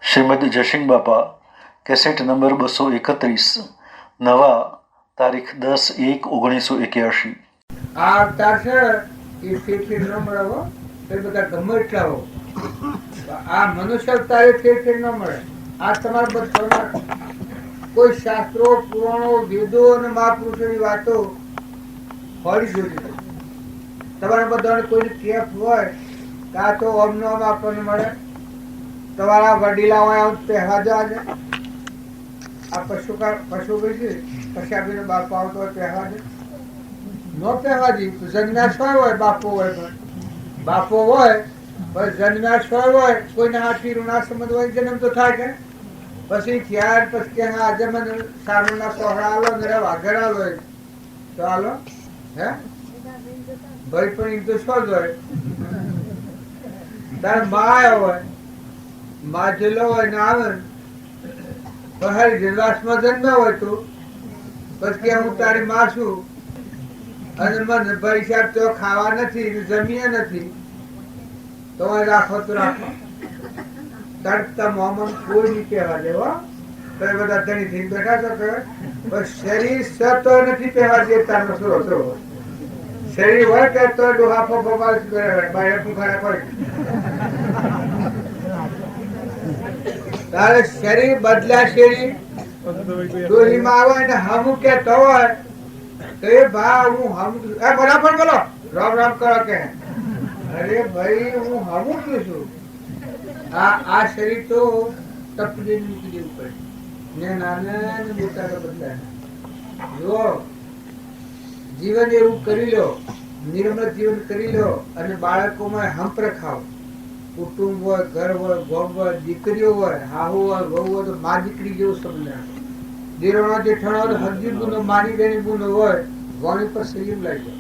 શ્રીમદ જયસિંહ બાપા cassette number 231 નવા તારીખ 10/1/1981। આ અવતાર છે એ ઠેર ન મળે, એ બધા ગમે એટલા હો, આ મનુષ્ય અવતારે ઠેર ન મળે। આ તમારા બધા કોઈ શાસ્ત્રો પુરાણો વેદો અને મહાપુરુષોની વાતો હોળી જોઈ તમારા બધાને કોઈ કેફ હોય કે આ તો ઓમ નો ઓમ આપણને મળે, તમારા વડીલા હોય પહેવા જવા છે, આ પશુ કઈ પશાબી બાપ આવતો હોય પહેવા છે, નો પહેવાજી જન્મ્યા હોય બાપો હોય, પણ બાપો હોય પણ જન્મ્યા હોય કોઈને હાથી ઋણા સંબંધ હોય જન્મ તો થાય કે પછી ત્યાર પછી કે આજે મને સારું ના સોહળા આલો ને વાઘર આલો તો આલો હે ભાઈ પણ એ તો શું જ હોય તાર મા હોય મા જેલો હોય ને આવે પહાડી જન્માસમાં જન્મ્યા હોય તું પછી કે હું તારી માં છું અને મને ભાઈ સાહેબ તો ખાવા નથી જમીએ નથી તો રાખો તો રાખો તડતા મોમન કોઈ નહીં કહેવા દેવો તમે બધા ધણી થઈ બેઠા છો કે શરીર સતો નથી કહેવા દે તારનો સુરો સુરો શરીર હોય કે તો ડોહાફો બબાલ બાય પુખાડા કોઈ તારે શરીર બદલ્યા શરીર ડોહીમાં આવે ને હમું કેતો હોય તો એ ભા હું હમ બરાબર બોલો રામ રામ કરો કે અરે ભાઈ હું હમું છું આ શરીર તો તપડી મૂકી દેવું પડે ને નાના ને મોટા બધા જો જીવન એવું કરી લો, નિર્મળ જીવન કરી લો અને બાળકોમાં હંપ રખાવ, કુટુંબ હોય ઘર હોય ગોમ હોય દીકરીઓ હોય હાહુ હોય વહુ હોય તો મા દીકરી જેવું સમજ રાખો, દેરોણો જેઠાણો હોય હજી ગુનો મારી બેની ગુનો હોય વાણી પર સંયમ લાગી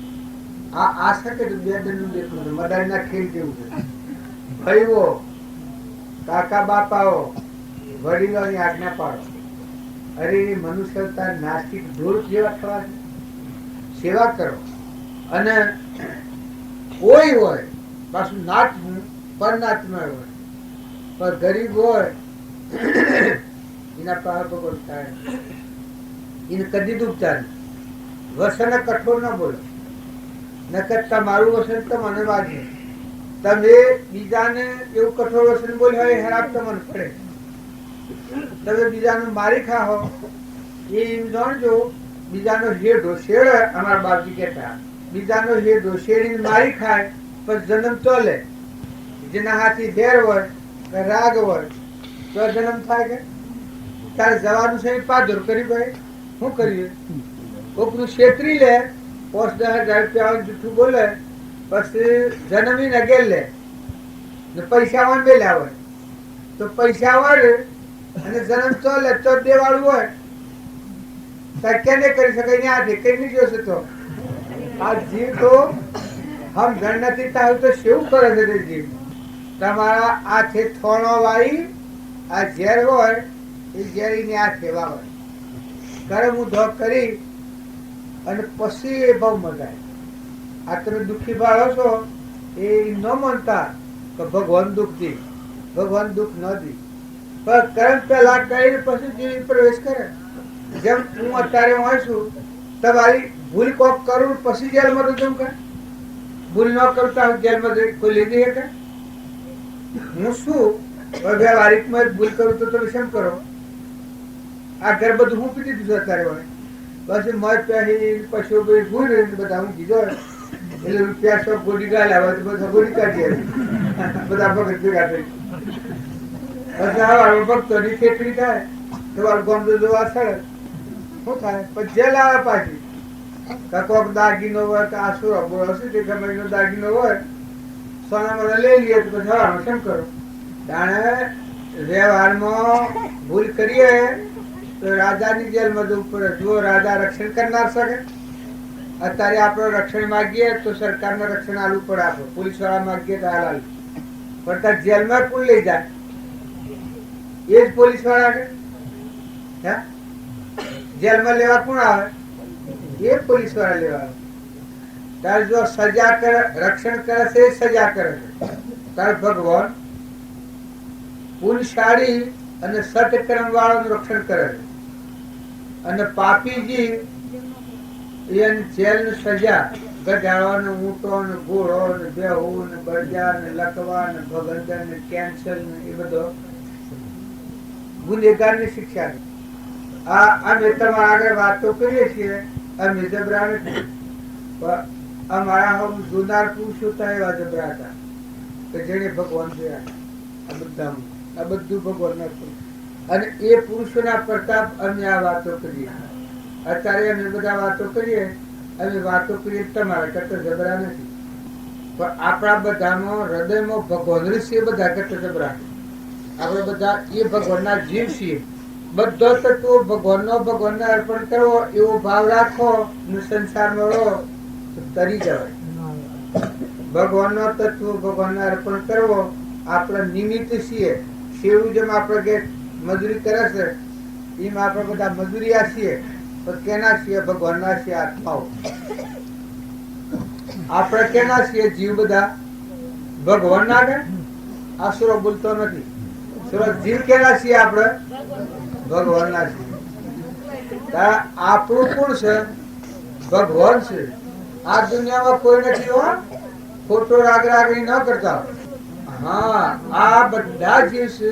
જાય। આ શકે તો બે દંડ દેખું મદારીના ખેલ જેવું છે, ભાઈઓ કાકા બાપાઓ વડીલોની આજ્ઞા પાડો, અરે મનુષ્યતા નાસ્તિક ઢોર જેવા થવા સેવા કરો અને કોઈ હોય પાછું નાત પરનાત્મા હોય પણ ગરીબ હોય એના પાસે ભગવાન થાય એને કદી દુખતા વસન કઠોર ના બોલો નકર તમારું વસન તો મને વાગે, તમે બીજાને એવું કઠોર વસન બોલ્યું હોય હેરાબ તમને પડે, તમે બીજાને મારી ખાઓ એ એમ જાણજો બીજાનો હેડો શેડ અમારા બાપજી કહેતા બીજાનો હેડો શેડીને મારી ખાય પણ જન્મ ચાલે, જેના હાથી ધેર હોય કે રાગ હોય તો જન્મ થાય કે તારે જવાનું છે પાદર કરી ભાઈ શું કરીએ કોકનું છેતરી લે 5-10,000 રૂપિયા જૂઠું બોલે પછી જન્મી નગેર લે ને પૈસા વાળ મેલ્યા હોય તો પૈસા વાળે અને જન્મ ચાલે તો દેવાળું હોય કેને કરી શકાય ને આ કઈ નહીં જોશે તો આ જીવ તો હમ જણ નથી તાવ તો શું કરે છે જીવ તમારા આ છે થોણો વાળી આ ઝેર હોય એ ઝેરીને આ સેવા હોય કરે હું ધોક કરી અને પછી એ બહુ મજા આ તમે દુઃખી બાળો છો એ ન માનતા કે ભગવાન દુઃખ દી ભગવાન દુઃખ ન દી પણ કર્મ પહેલા કરીને પછી જીવ પ્રવેશ કરે, જેમ હું અત્યારે હોય છું તમારી ભૂલ કોક કરું પછી જેલમાં તો જેમ કે ભૂલ ન કરતા જેલમાં કોઈ લીધી હે કે હું શું વ્યવહારિકમાં ભૂલ કરું તો તમે શેમ કરો, આ ઘર બધું હું પીધી દીધું અત્યારે હોય પછી મધ પહેરી પશુ ભૂલ બધા હું કીધો એટલે રૂપિયા 100 ગોળી ગાલ્યા તો બધા ગોળી કાઢી બધા ભગત ભેગા થઈ પછી ભક્તોની ખેતરી થાય તમારું ગોમડો જોવા સડે શું થાય પછી જેલ આવે પાછી કોક દાગીનો હોય કે આસુરો બોલો શું તે ગમે દાગીનો હોય સોના મને લઈ લઈએ તો પછી હવાનું કેમ કરો જાણે વ્યવહારમાં ભૂલ કરીએ તો રાજાની જેલમાં જવું પડે, જો રાજા રક્ષણ કરનાર શકે અત્યારે આપણે રક્ષણ માંગીએ તો સરકારને રક્ષણ આલવું પડે, આપણે પોલીસ વાળા માંગીએ તો હાલ પણ જેલમાં કોણ લઈ જાય એ જ પોલીસ વાળા કે જેલમાં લેવા કોણ આવે એ પોલીસ વાળા લેવા આવે, તારે જો સજા કરે રક્ષણ કરે છે સજા કરે છે તારે ભગવાન પુણ્યશાળી અને સત્કર્મ વાળાનું રક્ષણ કરે છે, અને પાપીજી એને જેલ ને સજા, ગધાડો ને ઊંટો ને ઘોડો ને બેહુ ને બળજા ને લકવા ને ભગંદર ને કેન્સર ને એ બધો ગુનેગાર ની શિક્ષા છે. આ અમે તમારા આગળ વાતો કરીએ છીએ, અમે જબરા નથી, પણ અમારા હમ જુનાર પુરુષો હતા એવા જબરા હતા કે જેને ભગવાન જોયા. આ બધું ભગવાન ના પુરુષ, અને એ પુરુષોના પ્રતાપ અમે આ વાતો કરીએ. અત્યારે અમે બધા વાતો કરીએ, અમે વાતો કરીએ તમારા કરતા જબરા નથી, પણ આપણા બધામાં હૃદયમાં ભગવાન છીએ, બધા કરતા જબરા. આપણે બધા એ ભગવાનના જીવ છીએ. બધો તત્વો ભગવાનને અર્પણ કરવો એવો ભાવ રાખો ને સંસારમાં રહો તો તરી જવાય. ભગવાનનો તત્વ ભગવાનને અર્પણ કરવો આપણે નિમિત્ત છીએ. શેરું જેમ આપણે કે મજૂરી કરે છે એમ આપણે બધા મજૂરિયા છીએ, પણ કેના છીએ? ભગવાનના છીએ આત્માઓ. આપણે કેના છીએ? જીવ બધા ભગવાનના ને આસુરો બોલતો નથી. જીવ કેના છીએ? આપણે ભગવાનના છીએ. આપણું કોણ છે? ભગવાન છે. આ દુનિયામાં કોઈ નથી હો, ખોટો રાગ રાગણી ન કરતા. હા, આ બધા જીવ છે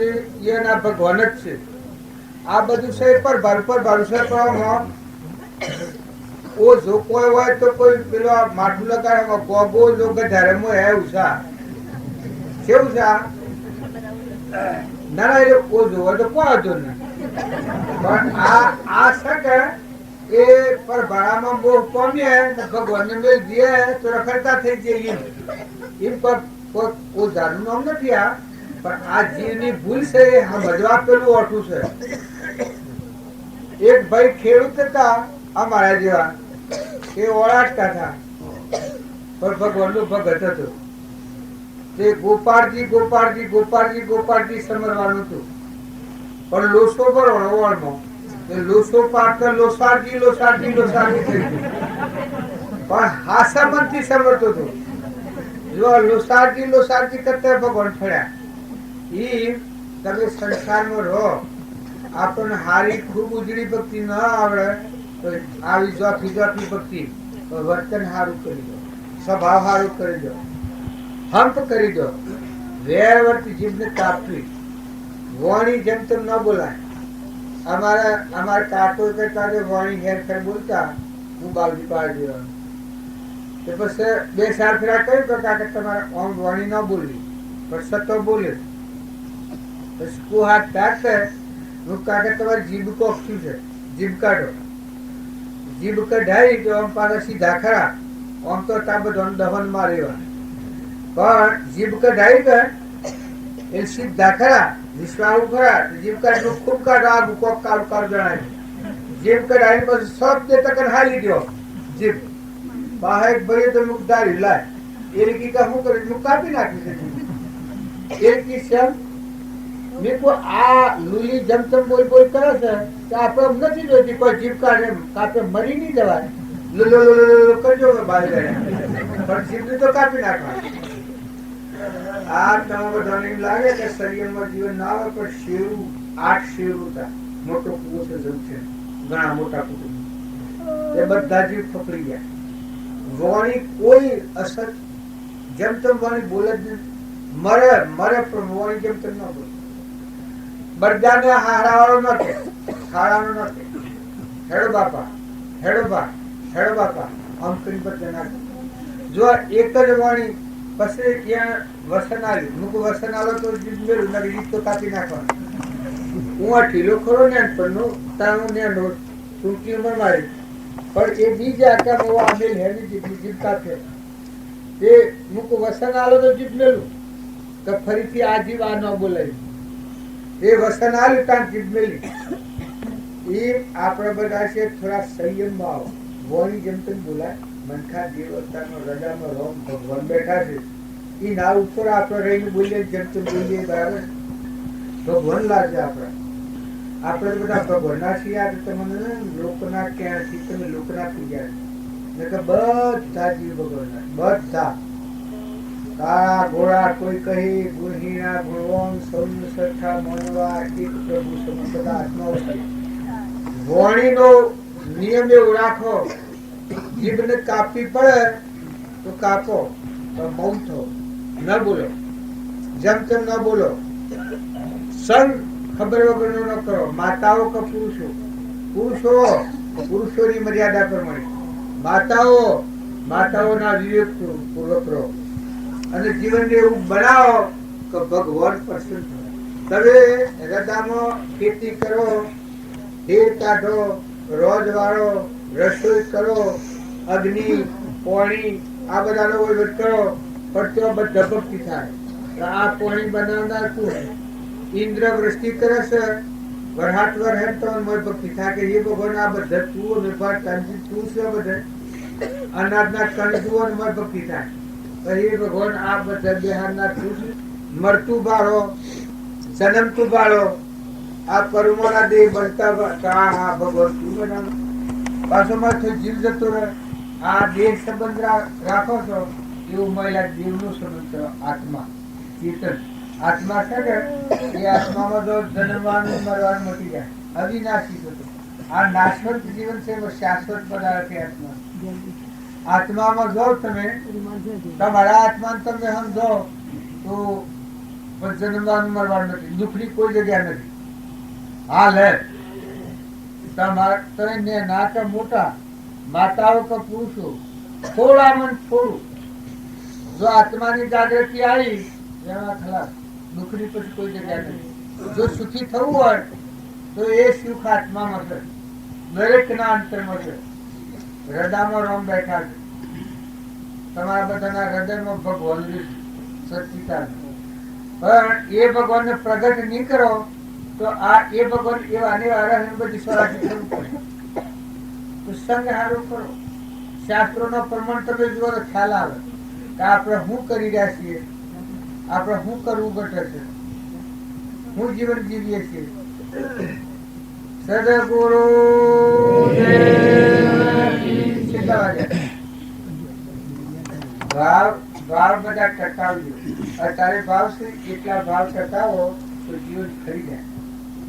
એના ભગવાન જ છે. આ બધું છે પર ભરોસા કરવામાં ઓ જો કોઈ હોય તો કોઈ પેલો માટલું લગાડે ગોગો જો ગધારે મો હે ઉષા કેવું છે? ના એ ઓછો હોય તો કોઈ હતો નહીં, પણ આ છે કે એ પર ભાડામાં બહુ પામીએ ભગવાનને મેળ દે તો રખડતા થઈ જઈએ એમ. પર કોઈ જાતનું નામ નથી આ, પણ આ જીવની ભૂલ છે એ સમજવા પેલું ઓઠું છે. એક ભાઈ ખેડૂત હતા અમારા જેવા, એ ઓળાટતા હતા, પણ ભગવાનનું ભગત હતો. તે ગોપાળજી ગોપાળજી ગોપાળજી ગોપાળજી સમરવાનું હતું, પણ લોસો પર ઓળમાં લોસો પાડતા લોસારજી લોસારજી લોસારજી થઈ ગયું, પણ હાસા મનથી સમરતો હતો. જો લોસારજી લોસારજી કરતા ભગવાન ફળ્યા. ઈ તમે સંસારમાં રહો, આપણને હારી ખૂબ ઉજળી ભક્તિ ન આવડે તો આવી જોખી જોખી ભક્તિ, વર્તન સારું કરી દો, સ્વભાવ સારું કરી દો, હંપ કરી દો, વેર વર્તી જીભને કાપવી, વાણી જેમ તેમ ન બોલાય. અમારા કાકો કરતા વાણી હેરફેર બોલતા, હું બાવજી પાડી દેવાનો. પછી 2 સાલ ફેરા કહ્યું કે કાકા તમારે આમ વાણી ન બોલવી, પણ સતો બોલે. પછી કુહાત કાઢશે, હું કાકા તમારી જીભ કોકઠી છે, જીભ કાઢો. જીભ કઢાઈ તો આમ પાછા સીધા ખરા, આમ તો તા બધો દહન મારેવા, પણ જીભ કઢાઈ કે એ સીધા ખરા, વિશ્વાસુ ખરા. જીભ કાઢ ખૂબ કાઢો, આગું કોક કાળું કાળું જણાય. જીભ કઢાઈ પછી 100 ટકા હાલી દો જીભ. બહાર ભરીએ તો મુખ ધારી લાય, એ રીકી કા શું કરે? મુખ કાપી નાખી છે. એ રીકી શેમ મેં કોઈ આ લુલી જમતમ બોલ બોલ કરે છે તો આપણે નથી જોઈતી કોઈ જીભ કાઢે કાપે મરી નહીં જવાય. લુલો કરજો બહાર ગયા, પણ જીભને તો કાપી નાખવા. આ તમે બધાને એમ લાગે કે શરીરમાં જીવન ના આવે, પણ શેરું 8 શેરું હતા, મોટો કુવો છે, ઘણા મોટા કુટુંબ, એ બધા જીવ ફફડી ગયા. વાણી કોઈ અસર જેમ તેમ વાણી બોલે જ નહીં, મરે પણ વાણી જેમ તેમ ના બોલે. બધાને હારાવાળો ન કે, હારાનો ન કે, હેડો બાપા હેડો બા હેડો બાપા આમ કરી બધા નાખે. જો એક જ વાણી પછી ત્યાં વસન આવ્યું, મૂક વસન આલો તો મેળું ના રીત તો કાપી નાખવાનું. હું આ ઢીલો ખરો ને પણ તારું ને ટૂંકી ઉંમર મારી, પણ એ બીજા કે આમેલ હેવી જીભ કાપે. એ મૂક વસન આલો તો જીભ મેળું તો ફરીથી આ જીવ આ ન બોલાય. એ વસન આવ્યું ત્યાં જીભ મેલી. એ આપણે બધા છે થોડા સંયમમાં આવો, વાણી જેમ તેમ બોલાય. મનખા દેવતાનો રજામાં રોમ ભગવાન બેઠા છે, એ ના ઉપર આપણે રહીને બોલીએ જેમ તેમ બોલીએ, બરાબર ભગવાન લાગે. આપણે બધા ભગવાનના છીએ. આ તમને લોકના ક્યાંથી તમે લોકના થઈ ગયા, બધા જીવ ભગવાનના, બધા કાળા ઘોડા કોઈ કહી ગુણહીના ગુણવાન સૌને સરખા માનવા એક પ્રભુ સમ બધા આત્માઓ છે. વાણીનો નિયમ એવો રાખો, જીભને કાપવી પડે તો કાપો, પણ મૌન થો, ન બોલો, જેમ તેમ ન બોલો. સંગ ખબર વગરનો ન કરો. માતાઓ કે પુરુષો, પુરુષોની મર્યાદા પ્રમાણે, માતાઓના વિવેક પૂર્વક રહો અને જીવનને એવું બનાવો કે ભગવાન પ્રસન્ન થાય. તમે હૃદયમાં ખેતી કરો, ઢેર કાઢો, રોજ વાળો, રસોઈ કરો, અગ્નિ પાણી આ બધાનો વહીવટ કરો, પણ તેઓ બધા ભક્તિ થાય. આ પાણી બનાવનાર કોણ? ઇન્દ્ર વૃષ્ટિ કરે છે, વરહાટ વરહેટ તો ભક્તિ થાય કે એ ભગવાન આ બધા તું નિર્ભર તું છે, બધે અનાજના કણ જુઓ ને ભક્તિ થાય. હે ભગવાન આ બધા બિહારના તું છે. મરતું બાળો, જન્મતું બાળો, આ કર્મોના દેહ બનતા ભગવાન તું બનાવો. પાછો માથે જીવ જતો રહે. આ દેહ સંબંધ રાખો છો એવું મહિલા દેવનો સંબંધ કરો. આત્મા ચેતન આત્મા છે ને એ આત્મામાં જો જન્મવાનું મરવાનું મટી જાય, અવિનાશી થતો. આ નાશવંત જીવન છે એમાં શાશ્વત પદાર્થ છે આત્મા. આત્મામાં જો તમે તમારા આત્માને તમે સમજો તો જન્મવાનું મરવાનું નથી, દુઃખની કોઈ જગ્યા નથી. હાલ હે તમારા ના કે મોટા, માતાઓ કે પુરુષો, થોડામાં થોડું જો આત્માની જાગૃતિ આવી એમાં ખલાસ, દુઃખની પછી કોઈ જગ્યા નથી. જો સુખી થવું હોય તો એ સુખ આત્મામાં છે, દરેકના અંતરમાં છે. હૃદયમાં રામ બેઠા છે, તમારા બધાના હૃદયમાં ભગવાન સચિતાન. પણ એ ભગવાનને પ્રગટ નહીં કરો તો આ એ ભગવાન એવા બધી સ્વરાજી કરવું પડે. તો સંગ હારું કરો. શાસ્ત્રોનો પ્રમાણ તમે જુઓ તો ખ્યાલ આવે કે આપણે શું કરી રહ્યા છીએ, આપણે શું કરવું ઘટે છે, શું જીવન જીવીએ છીએ. સદગુરુ ભાવ બધા ટકાવજો. અત્યારે ભાવ છે એટલા ભાવ ટકાવો તો જીવન ખરી જાય.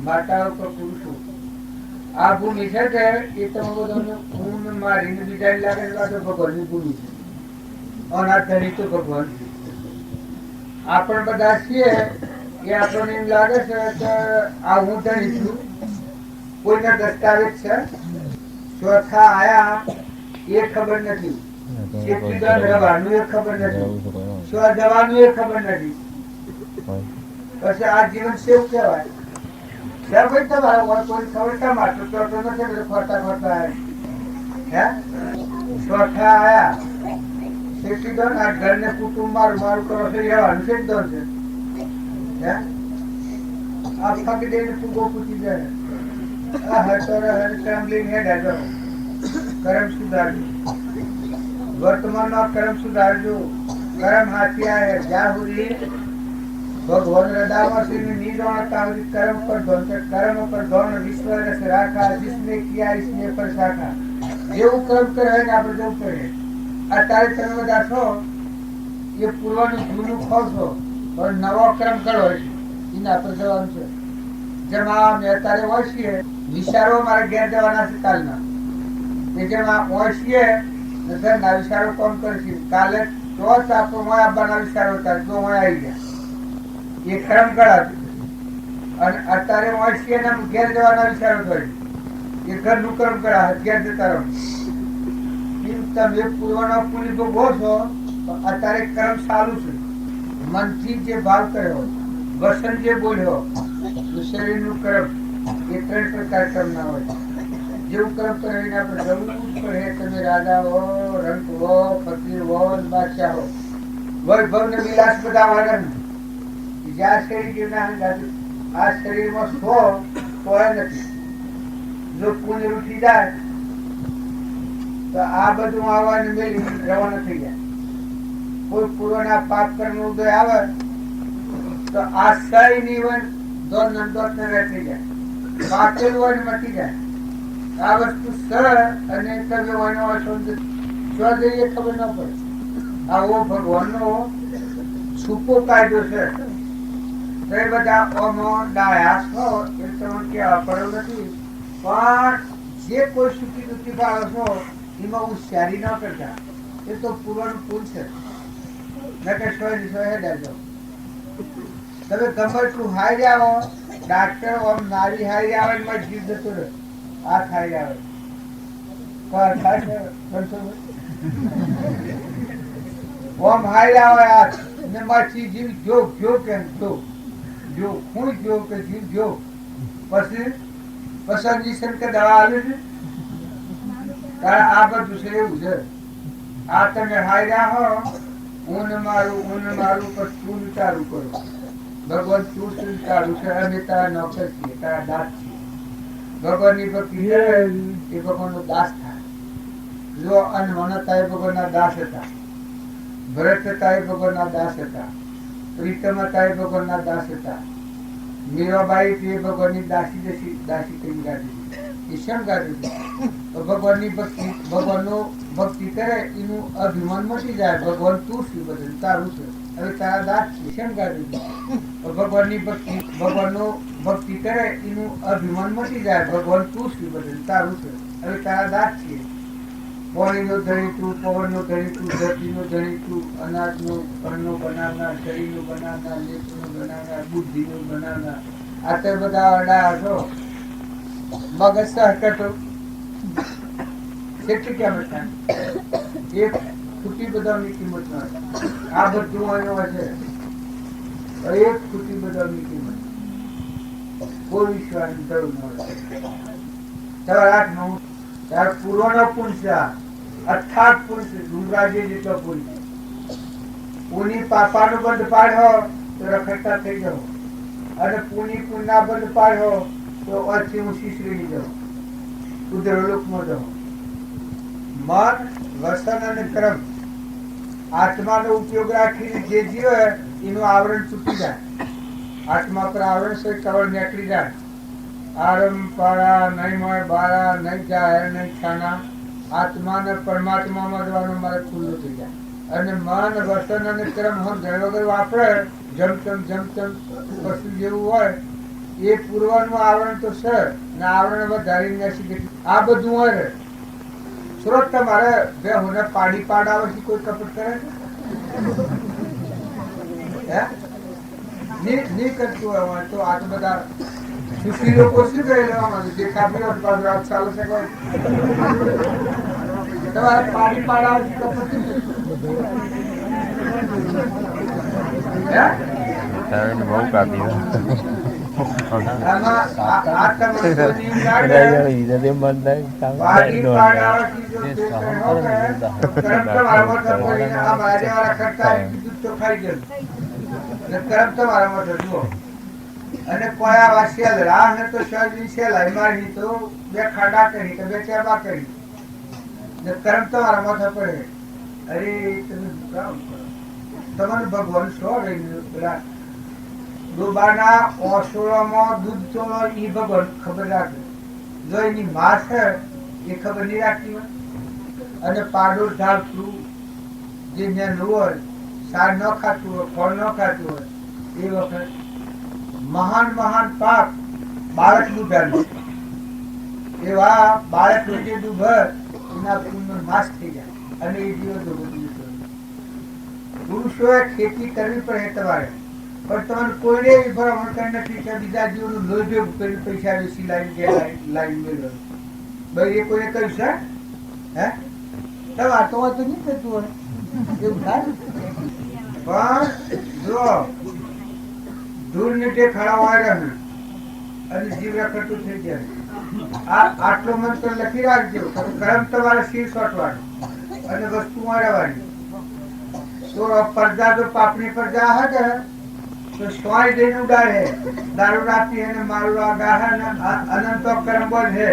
માતાઓ કે પુરુષો આ ભૂમિ છે કે એ તમે બધાને ઊન મારીને બીજા લાગે તો ભગવાનની ભૂમિ છે. અને ધરી તો ભગવાન છે. આપણ બધા છીએ એ આપણને એમ લાગે છે કે આ હું ધણી છું, કોઈના દસ્તાવેજ છે, ચોથા આયા એ ખબર નથી, રહેવાનું એ ખબર નથી, શું જવાનું એ ખબર નથી. પછી આ જીવન સેવ કહેવાય. કુટુંબ મારું મારું કરો છો રહેવાનું છે જ દોર છે. આ ફકી દઈને ફૂગો પૂછી જાય. કર્મ સુધારજો, વર્તમાન માં કર્મ સુધારજો. કર્મ હાથી આવે જ્યાં સુધી ભગવાન હૃદયવાसी में नहीं दौड़ता कर्म पर दौड़, कर्म पर दौड़ विश्व रस राखा, जिसने किया इसने पर शाखा. જેવું કર્મ કરે ને આપણે જવું પડે. અત્યારે તમે બધા છો એ પૂર્વનું જૂનું ખાવ છો પણ નવો કર્મ કરો એના પર જવાનું છે. જેમ અમે અત્યારે હોશીએ વિચારો મારે ઘેર જવાના છે કાલના, એ જેમ હોશીએ ઘરના વિચારો કોમ કરશે. કાલે તો આપણો મોય આપવાના વિચારો હતા તો મોય આવી ગયા, એ કર્મ કરાતું. અને અત્યારે હોશીએ ને ઘેર જવાના વિચારો થાય એ ઘરનું કર્મ કરા ઘેર જતા રહો. તમે પૂર્વનો પૂરી ભોગવો છો અત્યારે કર્મ સારું છે. મનથી જે ભાવ કર્યો, વસન જે બોલ્યો, શરીરનું કર્મ, એ 3 પ્રકાર કર્મ ના હોય. જેવું કર્મ કરે એને આપણે જવું પડે. તમે રાજા હો, રંક હો, ફકીર હો, બાદશાહ હો, વૈભવ ને વિલાસ બધા વાળા જ્યાં શરીર આ શરીરમાં છો તો નથી. જો પુણ્ય ઉઠી જાય તો આ બધું આવવાનું મેલી રવાના થઈ જાય. કોઈ પૂર્વના પાપ કર્મ ઉદય આવે તો આ સહી નિવન દોડ નંદોત ને થઈ જાય, પાકેલું હોય મટી જાય. આ વસ્તુ સર અને કર્યો હોય સ્વ જઈએ ખબર ન પડે. આવો ભગવાનનો છૂપો કાયદો છે. તો એ બધા ઓમો ડાયા છો એ તમને કહેવા પડ્યો નથી, પણ જે કોઈ સુખી દુઃખી ભાવ છો એમાં હોશિયારી ન કરતા. એ તો પૂર્વનું પૂલ છે. નકે સોય સોય હેડા જાઓ. તમે ગમે એટલું હારી આવો, ડાક્ટર ઓમ નારી હારી આવે એમાં જીવ જતો રહે. આ હારી આવે ઓમ હારી આવે આ ને માછી જીવ જો જો કેમ જો હું જો કે જીવ જો પછી પસંદગી કે દવા આવે છે. કારણ આ બધું છે એવું છે. આ તમે હાર્યા હો ઊન મારું પર તું વિચારું કરો. ભગવાન તું શું વિચારું છે? અમે તારા નોકર છીએ, તારા દાસ છીએ. ભગવાનની ભક્તિ એ ભગવાનનો દાસ થાય. જો અનવણતા એ ભગવાનના દાસ હતા, ભરત હતા એ ભગવાનના દાસ હતા, પ્રીતમ હતા એ ભગવાનના દાસ હતા, મીરાબાઈ એ ભગવાનની દાસી કરી ગાડી. એ શેમ ગાડી? ભગવાનની ભક્તિ, ભગવાનનો ભક્તિ કરે એનું અભિમાન મટી જાય. ભગવાન તું શું બધું તારું છે, હવે તારા દાસ છે. શેમ ગાડી? ભગવાનની ભક્તિ, ભગવાનનો ભક્તિ કરે એનું અભિમાન મટી જાય. ભગવાન તું શું બધું તારું છે, હવે તારા દાસ છે. પાણીનો ધણી તું, પવનનો ધણી તું, ધરતીનો ધણી તું, અનાજનો અન્નનો બનાવનાર, શરીરનું બનાવનાર, નેત્રનું બનાવનાર, બુદ્ધિનું બનાવનાર. આ તો બધા અડા છો. મગજ સહકટો કેટલી કિંમત થાય? એક ખૂટી બદામની કિંમત ન હોય. આ બધું અહીંયા છે. એક ખૂટી બદામની કિંમત કોઈ વિશ્વાસ જરૂર ન હોય. સવાર 8-9 ત્યારે પૂર્વનો પુંછા અર્થાત પુંછ ડુંગરાજી જેટલો પુંછ. પૂની પાપાનો બંધ પાડ્યો તો રખડતા થઈ જાઓ, અને પૂની પૂના બંધ પાડ્યો તો અથી ઊંચી શ્રેણી જાઓ, ઉદ્રલોકમાં જાઓ. મન, વસન અને કર્મ આત્માનો ઉપયોગ રાખીને જે જીવે એનું આવરણ તૂટી જાય. આત્મા પર આવરણ છે, કવળ નીકળી જાય. આરમ પારા નહીં મળે, બારા નહીં જાય, નહીં છાના. આત્માને પરમાત્મામાં જવાનું મારે ખુલ્લું થઈ જાય. અને મન, વસન અને કર્મ હમ જળ વગર વાપરે જમતમ પશુ જેવું હોય એ પૂર્વનું આવરણ તો છે ને આવરણ વધારીને આ બધું હોય. સુરત તમારે બે હોને પાડી પાડાવથી કોઈ કપટ કરે નહીં કરતું હોય તો આ તો બધા સુખી લોકો શું કરી લેવા દેખાતી ચાલે છે. તમારે પાડી પાડાવથી કપટ બહુ કાપી અને કોયા વાસ્યા રાહ ને તો શરીર સેલાઈ મારી તો બે ખાડા કરી તો બે ટેબા કરી ને કર્મ તમારા માથા પડે. અરે તમે તમને ભગવાન શો રહી પેલા ડોબાના ઓસોળામાં દૂધ ચોળો એ ભગવાન ખબર રાખે. જો એની માં છે એ ખબર નહીં રાખતી હોય. અને પાડો ઢાળતું જે નેનું હોય, સાર ન ખાતું હોય, ફળ ન ખાતું હોય, એ વખત મહાન પાપ બાળક દુભાનું. એવા બાળક રોજે દુભર એના પુણ્યનો નાશ થઈ જાય અને એ જીવો ધોગી. પુરુષોએ ખેતી કરવી પડે તમારે, પણ તમારે કોઈને ભરામણ કરી નથી કે બીજા જીવોનું લોહી ભેગું કરી પૈસા વેચી લાઈન મેળવે. ભાઈ એ કોઈને કહ્યું છે? હે તમે આ તો નહીં થતું હોય એવું થાય. પણ જો ધૂળ નીચે ખડા હોય અને જીવ રખડતું થઈ જાય. આટલો મંત્ર લખી રાખજો. કર્મ તમારે શીર સોટવાનું અને વસ્તુ મારવાની. તો પડદા જો પાપની પડદા હશે તો સ્વાય જઈને ઉડાડે. દારૂ રાખી અને મારું ગાહે અનંતો કર્મ બોલ છે.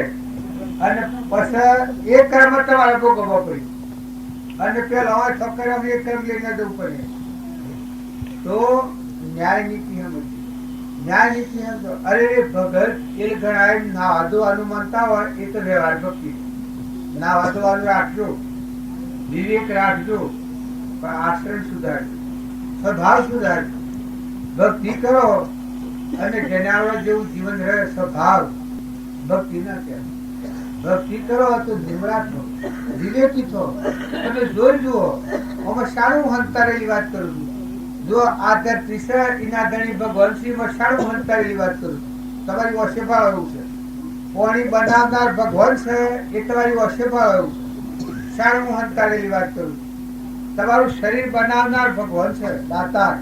અને પછી એ કર્મ તમારે ભોગવવો પડી. અને પેલા હોય છોકરા એ કર્મ લઈને જવું પડે. તો ન્યાય નીતિ સમજ. અરે ભગત એ ગણાય નાવા ધોવાનું માનતા હોય એ તો વ્યવહાર ભક્તિ. નાવા ધોવાનું રાખજો, વિવેક રાખજો, પણ આશ્રમ સુધારજો. સ્વભાવ સુધાર. ભક્તિ કરો અને જનાવર જેવું જીવન રહે સ્વભાવ, ભક્તિ ના કહેવાય. ભક્તિ કરો તો નિમરા થો, વિવેકી થો. તમે જોઈ જુઓ, આમાં સારું હંતારેલી વાત કરું છું. જો આદર ત્રીસર એના ધણી ભગવાન શ્રી માં સારું હંતારેલી વાત કરું છું. તમારી વચ્ચે ભાવ છે. પાણી બનાવનાર ભગવાન છે એ તમારી વચ્ચે ભાવ છે. સારું હંતારેલી વાત કરું છું. તમારું શરીર બનાવનાર ભગવાન છે, દાતાર.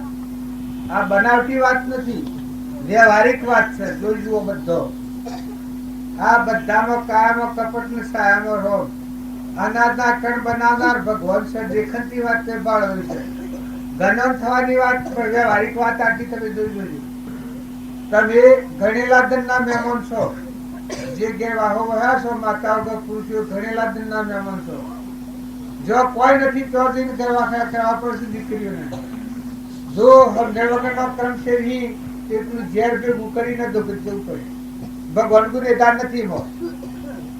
આ બનાવટી વાત નથી, વ્યવહારિક વાત છે. જોઈ જુઓ બધો. આ બધામાં કાયામાં કપટ ને સાયામાં રોગ. અનાજના કણ બનાવનાર ભગવાન છે. દેખનથી વાત તે બાળવી છે. ગનન થવાની વાત, વ્યવહારિક વાત આટલી તમે જોઈ જોજો. તમે ગણેલા દનના મહેમાન છો. જે ઘેર વાહો વહ્યા છો, માતા વગર પુરુષો ગણેલા દનના મહેમાન છો. જો કોઈ નથી તો જઈને કરવા પડશે દીકરીઓને. જો સમજણ વગરનો કર્મ છે તેટલું ઝેર ભેગું કરીને દુઃખ જવું પડે. ભગવાન ગુનેગાર નથી.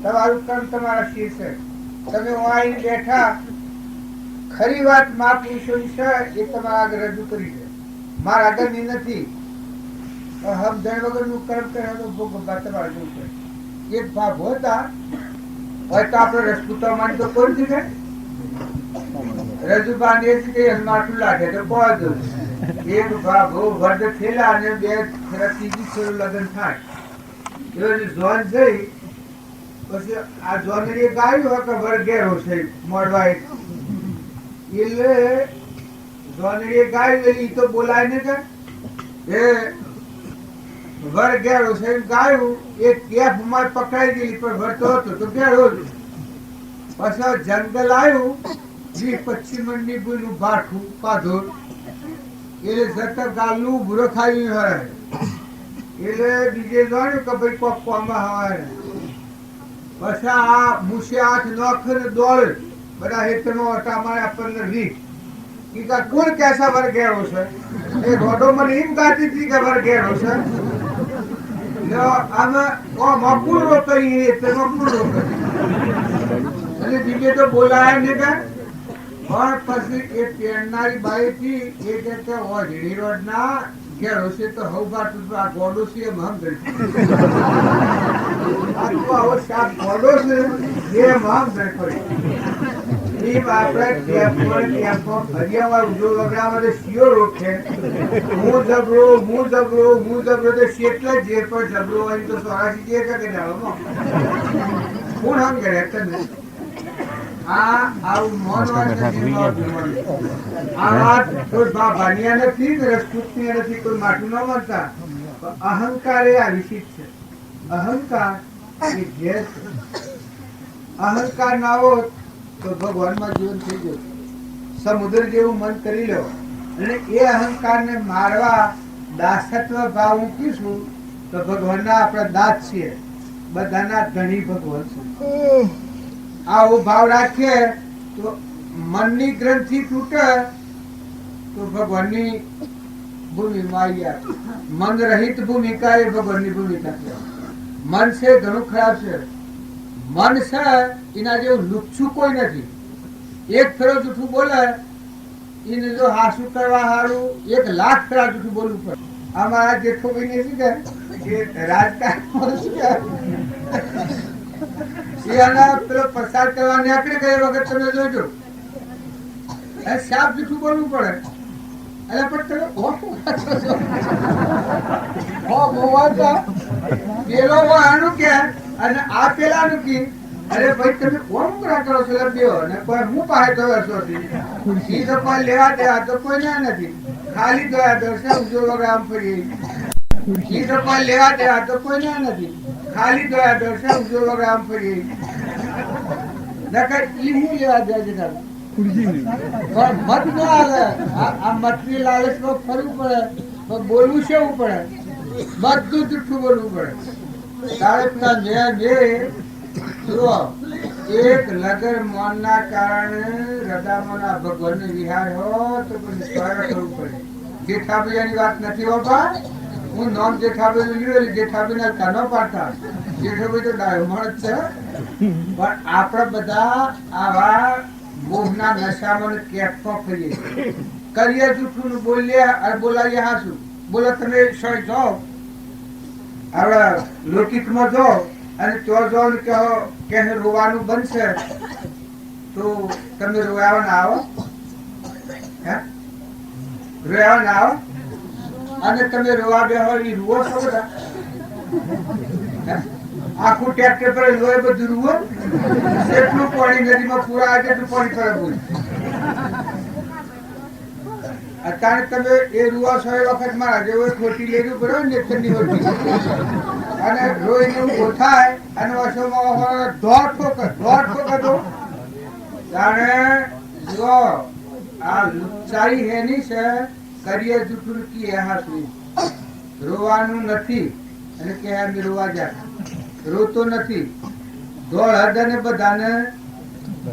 તમારું કર્મ તમારા શિર છે. તમે અહીં બેઠા ખરી વાત મા પુરુષોની છે એ તમારા આગળ રજૂ કરી છે, મારા આગળની નથી. સમજણ વગરનું કર્મ કરે તો ભોગ તમારે જવું પડે. એક ભાગ હતા હોય તો આપણે રસપૂતો માની તો કોઈ જ નહીં. રજૂ બાંધે છે માઠું લાગે તો કોઈ જ એક ભાગ વર્ગ થયેલા અને બે ત્રીજી છેલ્લું લગ્ન થાય. જોન જઈ પછી આ જોનરી ગાયું હોય કે વર્ગેરો છે મળવા એટલે જોનરી ગાયું એટલે તો બોલાય ને કે એ વર્ગેરો છે ગાયું એ કેફ માં પકડાઈ ગયેલી પણ ભરતો હતો તો બેડો જ. પછી જંગલ આવ્યું જે પશ્ચિમ મંડી બોલું ભાઠું પાધોર એટલે જતા ગાલનું ભૂરો ખાઈ હોય એટલે બીજે જાણ્યું કે ભાઈ કોક કોમાં હોય. પછી આ મુસે હાથ નોખ દોડ બધા હેતમાં હતા અમારે 15-20 કોણ કેસા વર્ગેરો છે એ રોડો મને એમ ગાતી હતી કે વર્ગેરો છે. આમાં મકુડો કહીએ તો મકુડો કરી અને બીજે તો બોલાય ને કે. પણ પછી એ પહેરનારી બાઈ થી એ કે ઓઢડી રોડ ના ઘેરો છે તો હવ બાટું આ ગોડો છે એમ હમ ગઈ આવો શાક ગોડો છે એમ હમ ગઈ એ આપણે હરિયામાં ઉજો વગડામાં શિયો રોગ છે. હું જબરો તો શેટલે જે પણ જબરો હોય તો 84 જે કે જાણો કોણ હમ કરે તમે આવું અહંકાર એ આ વિશિષ્ટ છે. અહંકાર એ ઘેર છે. અહંકાર ના હોત તો ભગવાનમાં જીવન થઈ ગયું. સમુદ્ર જેવું મન કરી લો અને એ અહંકાર ને મારવા દાસત્વ ભાવ હું કીશું તો ભગવાનના આપણા દાસ છીએ. બધાના ધણી ભગવાન છે. આવો ભાવ રાખીએ તો મનની ગ્રંથિ તૂટે તો ભગવાનની ભૂમિમાં આવી આવે. મન રહિત ભૂમિકા એ ભગવાનની ભૂમિકા છે. મન છે ઘણું ખરાબ છે. મન છે એના જેવું લુચ્છું કોઈ નથી. એક ફેરો જૂઠું બોલે એને જો હાસુ કરવા સારું 1 લાખ ફેરા જૂઠું બોલવું પડે. અમારા જેઠો ભાઈ શું કે રાજકારણ શું કે પેલો પ્રસાર કરવા નીકળે ગયે વખત તમે જોજો સાપ જૂઠું બોલવું પડે. એટલે પણ તમે પેલો આનું કે અને આ પેલાનું કે અરે ભાઈ તમે કોણ ઉકરા કરો છો બેઓ ને કોઈ હું પાસે તો વર્ષોથી ઈ તો કોઈ લેવા દેવા તો કોઈ ના નથી. ખાલી દોયા દોશે ઉજો વગર આમ ફરી ઈ તો કોઈ લેવા દેવા તો કોઈ ના નથી. ખાલી દોયા દોશે ઉજો વગર આમ ફરી નકર ઈ હું લેવા દે છે પણ મત ન આવે. આ મતની લાલચમાં ફરવું પડે પણ બોલવું શેવું પડે. બધું જૂઠું બોલવું પડે. એક લગર મન ના કારણે હૃદયમાં ભગવાન ને વિહાર હો તો કરવું પડે. જેઠાભાઈ વાત નથી હોતા. હું નામ જેઠાભાઈ લીધું જેઠાભાઈ ના કાનો પાડતા. જેઠાભાઈ તો ડાયમંડ છે પણ આપણે બધા આવા મોહના નશામાં કેફમાં ફરીએ છીએ. કરીએ જૂઠું બોલ્યા અને બોલાવીએ હાસું. બોલો તમે શોય જાઓ આપણા લોકિતમાં જાઓ અને ત્યાં જાઓ ને કહો કે રોવાનું બનશે તો તમે રોયા ના આવો? હે રોયા ના આવો? અને તમે રોવા બે હોય એ રૂવો છો બધા? આખું ટ્રેક્ટર પર લોહી બધું રૂવો એટલું પાણી નદીમાં પૂરા આવે એટલું પાણી પર બોલ. અત્યારે તમે એ રૂવા છો એ વખત મારા જેવો ખોટી લેવું પડે ને ઠંડી હોતી અને રોઈ એવું થાય અને વર્ષોમાં દોઢ ઠોકર દો તારે જો આ લુચ્ચાઈ હેની છે કરીએ જૂઠું કી હાસું. રોવાનું નથી અને કે અમે રોવા જા રોતો નથી. દોડ હદ ને બધાને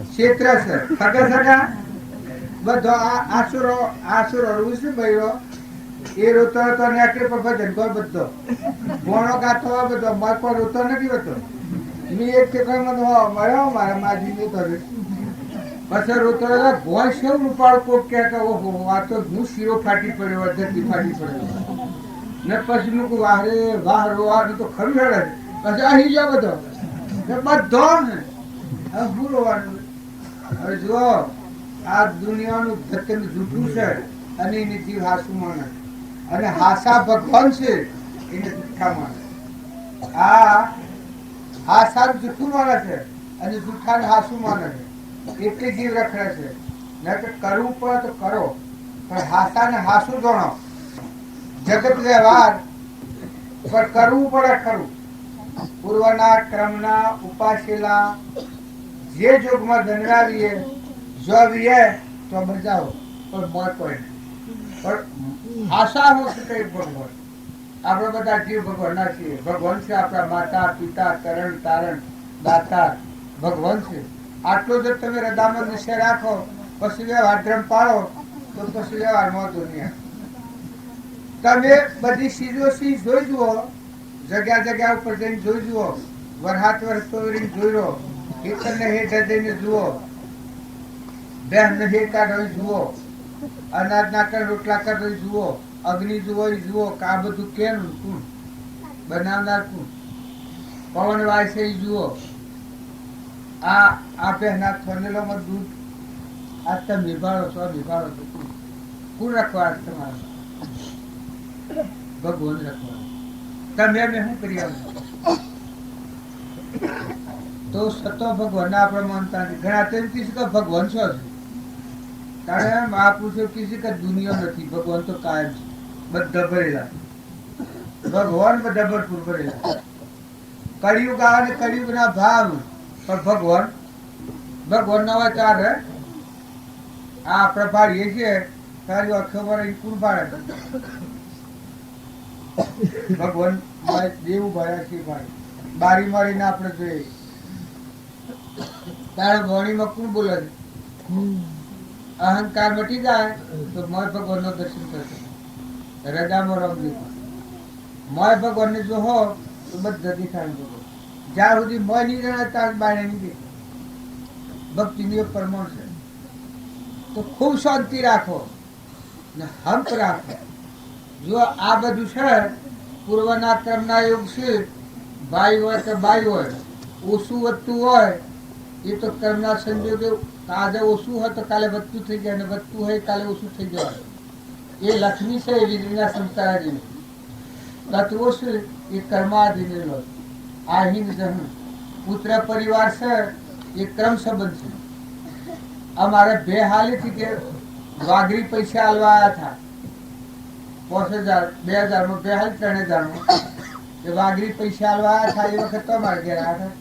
ક્ષેત્ર છે સગા સગા બધો આસુરો રડવું છે ભાઈઓ એ રોતો હતો ને આટલે પર ભજન કોઈ બધો ભોણો ગાતો હોય બધો માર પર રોતો નથી હોતો. મેં એક ક્ષેત્રમાં મળ્યો મારા માજી ને કરે પછી રોતો ભોય છે ઉપાડ કોક કે ઓહો આ તો હું શીરો ફાટી પડ્યો ધરતી ફાટી પડ્યો ને પછી મૂકું વાહરે વાહ રોવાનું તો ખરું રડે પછી અહીં જાવ બધો બધો ને હવે હું રોવાનું. હવે જુઓ આ દુનિયાનું સત્યનું જૂઠું છે અને એની જીવ હાસુ માને અને હાસા ભગવાન છે એને જૂઠા માને. આ હાસા જૂઠું માને છે અને જૂઠાને હાસુ માને છે એટલી જીવ રખડે છે. ને કે કરવું પડે તો કરો પણ હાસાને હાસુ ગણો. જગત વ્યવહાર પણ કરવું પડે ખરું. પૂર્વના ક્રમના ઉપાસેલા જે જોગમાં દંડાવીએ જો વીએ તો બજાવો પણ મોત હોય પણ આશા હો શકે ભગવાન. આપણે બધા જીવ ભગવાનના છીએ. ભગવાન છે આપણા માતા પિતા તરણ તારણ દાતા ભગવાન છે. આટલો જો તમે હૃદયમાં નિશ્ચય રાખો પછી વ્યવહાર ધર્મ પાળો તો પછી વ્યવહારમાં દુનિયા. તમે બધી સીધો સીધ જોઈ જુઓ જગ્યા ઉપર જઈને જોઈ જુઓ વરહાત વરસતો જોઈ લો હેતરને હેઠ જઈને જુઓ બહેન હેઠ કાઢો જુઓ અનાજ નાકર રોટલા કાઢો જુઓ અગ્નિ જુઓ એ જુઓ કે આ બધું કેનું કોણ બનાવનાર કોણ પવન વાય છે એ જુઓ આ બહેના થનેલોમાં દૂધ આ તમે નિભાડો છો નિભાડો છો કોણ રખવા તમારે ભગવાન રખવા તમે અમે શું કરી તો સતો ભગવાન આપણે માનતા નથી. ઘણા તેમ કીધું કે ભગવાન શું છે તારે મહાપુરુષો કીધું કે દુનિયા નથી ભગવાન તો કાયમ છે બધા ભરેલા ભગવાન બધા ભરપૂર ભરેલા. કળિયુગ આવે ને કળિયુગ ના ભાવ પણ ભગવાન નવા ચાર હે આ આપણે ભાડીએ છીએ તારી આખો વાર કુલ ભાડે ભગવાન દેવું ભર્યા છે ભાઈ બારી મારીને આપણે જોઈએ તારે વાણીમાં કોણ બોલે છે અહંકાર મટી જાય તો મોય ભગવાન નું દર્શન કરશે હૃદયમાં રમજી મોય ભગવાન ને જો હો તો બધા દેખાય ભગવાન જ્યાં સુધી મોય નહીં રહે ત્યાં બાયણે નહીં દેખાય. ભક્તિની પરમાણ છે તો ખૂબ શાંતિ રાખો ને હંપ રાખો. જો આ બધું છે પૂર્વના ક્રમના યોગ છે ભાઈ હોય કે બાઈ હોય ઓછું વધતું હોય એ તો કર્મના સંજોગે આજે ઓછું હોય તો કાલે વધતું થઈ જાય અને વધતું હોય કાલે ઓછું થઈ જાય. એ લક્ષ્મી છે એ વીજળીના સંતારાજીની તત્વો છે એ કર્માધીન લો આહીન જહન પુત્ર પરિવાર છે એ ક્રમ સંબંધ છે. અમારે બે હાલીથી કે વાઘરી પૈસા આલવા આવ્યા હતા 5000 2000 માં બે હાલ 3000 માં એ વાઘરી પૈસા આલવા આવ્યા હતા એ વખત તો અમારે ઘેર આવ્યા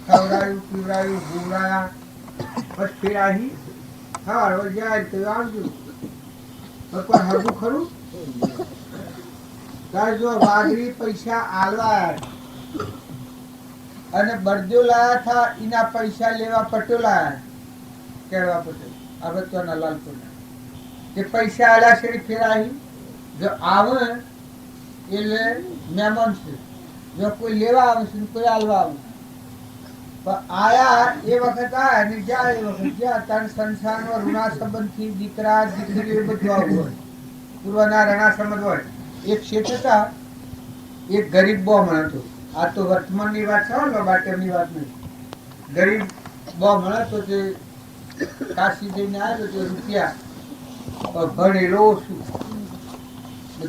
ખવડાયું પીવડાયું ભૂવડાયા પછી ફેર આવી હા જાય તો આવજો પણ હરવું ખરું તારે જો વાઘરી પૈસા આલવા આવ્યા અને બરજો લાયા હતા એના પૈસા લેવા પટેલ લાયા કેળવા પટેલ હવે તો લાલપુર એ પૈસા આલ્યા છે ફેર આવી જો આવે એટલે મહેમાન છે જો કોઈ લેવા આવે છે કોઈ આલવા આવે પણ આયા એ વખત આયા ને ગયા એ વખત ગયા. તાર સંસારમાં ઋણા સંબંધથી દીકરા દીકરી એ બધું આવું હોય. પૂર્વના રણા સંબંધ હોય. એક શેઠ હતા, એક ગરીબ બ્રાહ્મણ હતો. આ તો વર્તમાનની વાત છે, બાટેની વાત નહીં. ગરીબ બ્રાહ્મણ હતો તે કાશી જઈને આવ્યો તો રૂપિયા ભણેલો ઓછું.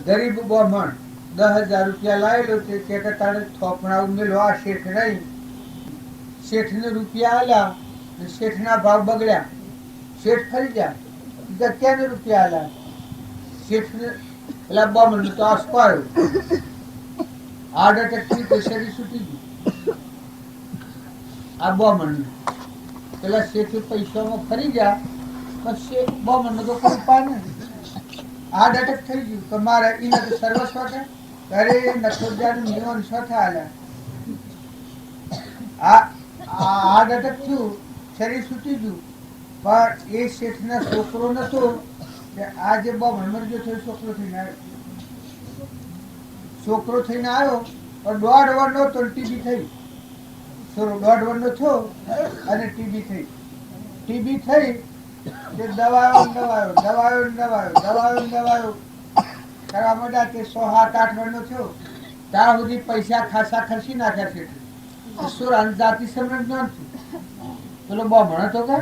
ગરીબ બ્રાહ્મણ 10,000 રૂપિયા લાવેલો તે કે તારે થોપણા ઉમેલો આ શેઠ નહીં. શેઠને રૂપિયા આલ્યા ને શેઠના ભાવ બગડ્યા. શેઠ ફરી ગયા, ક્યાંને રૂપિયા આલ્યા? શેઠને પેલા બ્રાહ્મણ તો આંસકો આવ્યો. હાર્ટ એટેકથી તો શરીર છૂટી ગયું. આ બ્રાહ્મણને પેલા શેઠે પૈસામાં ફરી ગયા, પછી બ્રાહ્મણને તો કોઈ ઉપાય નહીં. હાર્ટ એટેક થઈ ગયું તો મારે એને તો સર્વસ્વ છે. અરે નખોડિયાનું નિયમન શું થાય? આ હાર્ટ એટેક થયું, શરીર છૂટી ગયું. પણ એ શેઠના છોકરો નતો, આ જે બ્રાહ્મણ મરજો થયો છોકરો થઈને આવ્યો. છોકરો થઈને આવ્યો પણ 1.5 વર્ષનો તો ટીબી થઈ. 1.5 વર્ષનો થયો અને ટીબી થઈ. ટીબી થઈ તે દવાયો કરવા માંડ્યા. તે 6-7-8 વર્ષનો થયો ત્યાં સુધી પૈસા ખાસા ખર્ચી નાખ્યા છે. જાતિ સમરણ જ્ઞાન થયું. પેલો બ્રાહ્મણ હતો કે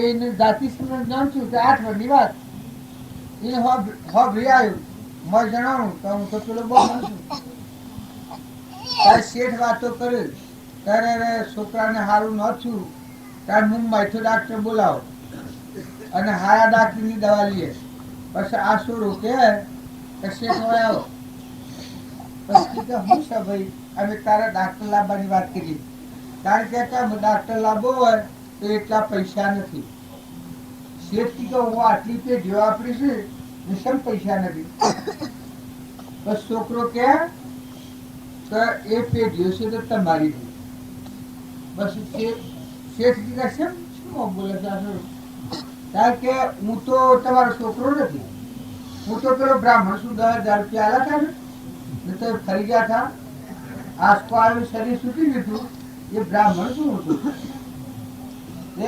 એને જાતિ સમરણ જ્ઞાન થયું કે 8 વર્ષની વાત. એને હોભળી આવ્યું, મેં જણાવું તો હું તો પેલો બ્રાહ્મણ છું. શેઠ વાતો કરે ત્યારે છોકરાને સારું ન થયું ત્યારે મુંબઈથી ડાક્ટર બોલાવો અને હારા ડાક્ટરની દવા લઈએ. પછી આ શું રોકે શેઠ હોય આવો. પછી કે હું છે ભાઈ, અમે તારા ડાક્ટર લાવવાની વાત કરી. કારણ કે ડાક્ટર લાવવો હોય તો એટલા પૈસા નથી. શેઠ કે હું આટલી પેઢીઓ આપણી છે નિશમ પૈસા નથી. બસ છોકરો કે એ પેઢીઓ છે તો તમારી. બસ શેઠ કેમ શું બોલે છે? કારણ કે હું તો તમારો છોકરો નથી, હું તો પેલો બ્રાહ્મણ છું. 10,000 રૂપિયા આલા હતા ને તો ફરી ગયા હતા. આસકો આવ્યું, શરીર છૂટી ગયું. એ બ્રાહ્મણ શું હતું? એ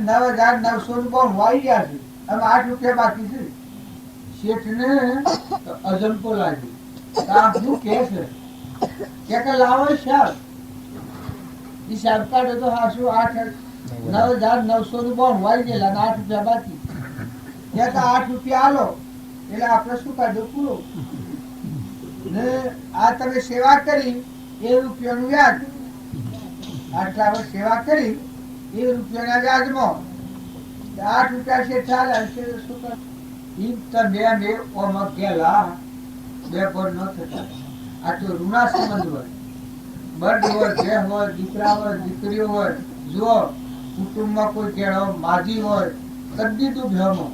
9,900 રૂપિયા વાઈ ગયા છે. આમ 8 રૂપિયા બાકી છે. શેઠને અજંપો લાગ્યો. શું કે છે લાવો સાહેબ? એ સાહેબ કાઢે તો હાશું 9,900 રૂપિયા વાઈ ગયેલા ને 8 રૂપિયા બાકી. ત્યાં તો 8 રૂપિયા આલો એટલે આપણે શું કાઢો પૂરો. ને આ તમે સેવા કરી એ રૂપિયાનું વ્યાજ. આટલા વર્ષ સેવા કરી એ રૂપિયાના વ્યાજમાં 8 રૂપિયા છે ચાલે. શું કરે? તમે ઓમાં ગયેલા બે પર ન થતા. આ તો ઋણા સંબંધ હોય. બર્ડ હોય, જે હોય, દીકરા હોય, દીકરીઓ હોય. જો કુટુંબમાં કોઈ કેળો માજી હોય, કદી દુભ્યોમાં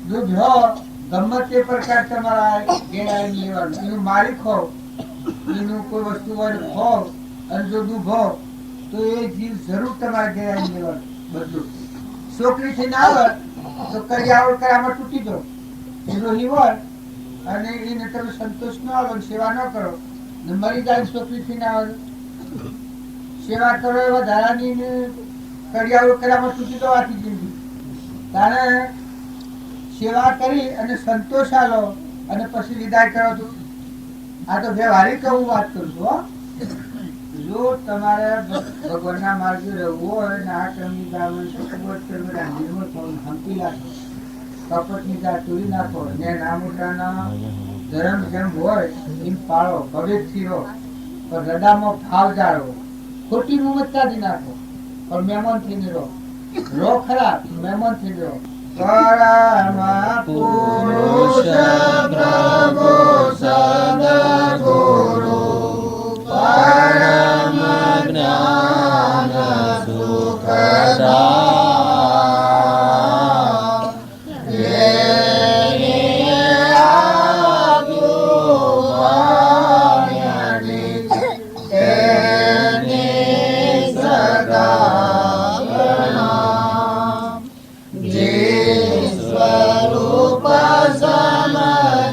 દુભ્યો ગમે તે પ્રકાર તમારા ઘેર લેવાનું. એનું મારી ખો, એનું કોઈ વસ્તુ હોય ખો, અને જો દુભો તો એ જીવ જરૂર તમારે ઘેર લેવાનું. બધું છોકરી થઈને આવે તો કરિયાવળ કરવામાં તૂટી દો. એ રોહી હોય અને એને તમે સંતોષ ન આવો, સેવા ન કરો ને મરી જાય. છોકરી થઈને આવે સેવા કરો એ વધારાની કરિયાવળ કરવામાં તૂટી દો. આખી જિંદગી તારે સેવા કરી અને સંતોષ આલો અને પછી વિદાય કરો. તો આ તો વ્યવહારિક હું વાત કરું છું. જો તમારે ભગવાનના માર્ગે રહેવું હોય ને આ ટર્મની હંપી નાખો, કપટની દા તોડી નાખો ને ના મોટાના ધર્મ જેમ હોય એમ પાળો, ભગતથી રહો, પણ રડામાં ભાવ જાળવો. ખોટી મમતાથી નાખો પણ મહેમાન થઈને રહો ખરા, મહેમાન થઈને રહો. પરમ પુરુષ પ્રભુ સદગુરુ પરમ જ્ઞાન સુખદાતા સ્વરૂપ સમજાવિના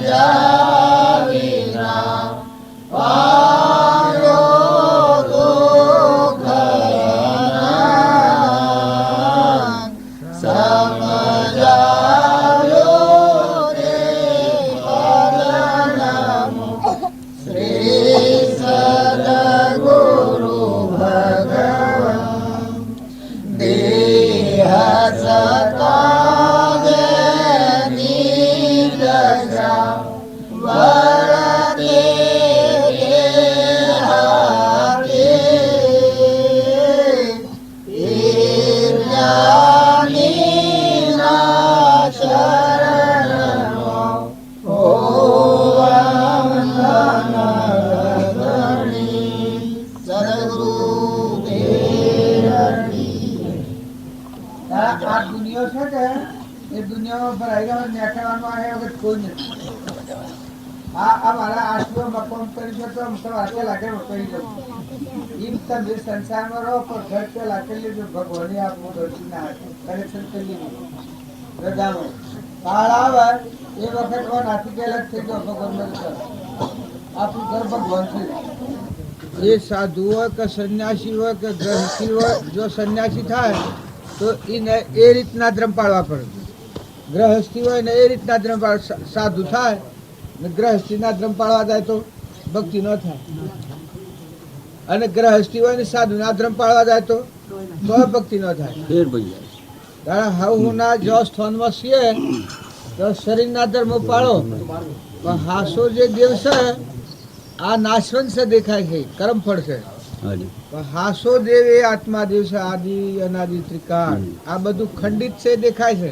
છે કે એ દુનિયામાં ભરાઈ ગયો નેકળવાનું આ વખત કોઈ નથી. આ મારા આશરો મકામ કરી છે તો તો આટલે લાગે કરી દો. ઈમ તમે સંસારમાં રહો પણ ઘર કે લાગે લીધું ભગવાને આપનું દર્શન ના કનેક્શન કરી લીધું. રજામાં કાળ આવે એ વખત ઓ નાથી ગયેલા થઈ ગયો ભગવાન મળશે. આપણું ઘર ભગવાન છે. એ સાધુ હોય કે સંન્યાસી હોય કે ગ્રહસ્થી હોય, જો સંન્યાસી થાય તો એને એ રીતના ધર્મ પાળવા પડે. ગ્રહસ્થી હોય ને એ રીતના ધર્મ સાધુ થાય ને ગ્રહસ્થીના ધર્મ પાળવા જાય તો ભક્તિ ન થાય. અને ગ્રહસ્થી હોય ને સાધુના ધર્મ પાળવા જાય તો ભક્તિ ન થાય. તારા હવના જો સ્થાનમાં છીએ તો શરીરના ધર્મો પાળો, પણ હાસો જે દેવ છે આ નાશવંત છે, દેખાય છે કર્મફળ છે. પણ હાસો દેવ એ આત્મા દેવ છે, આદિ અનાદિ ત્રિકાળ. આ બધું ખંડિત છે, દેખાય છે.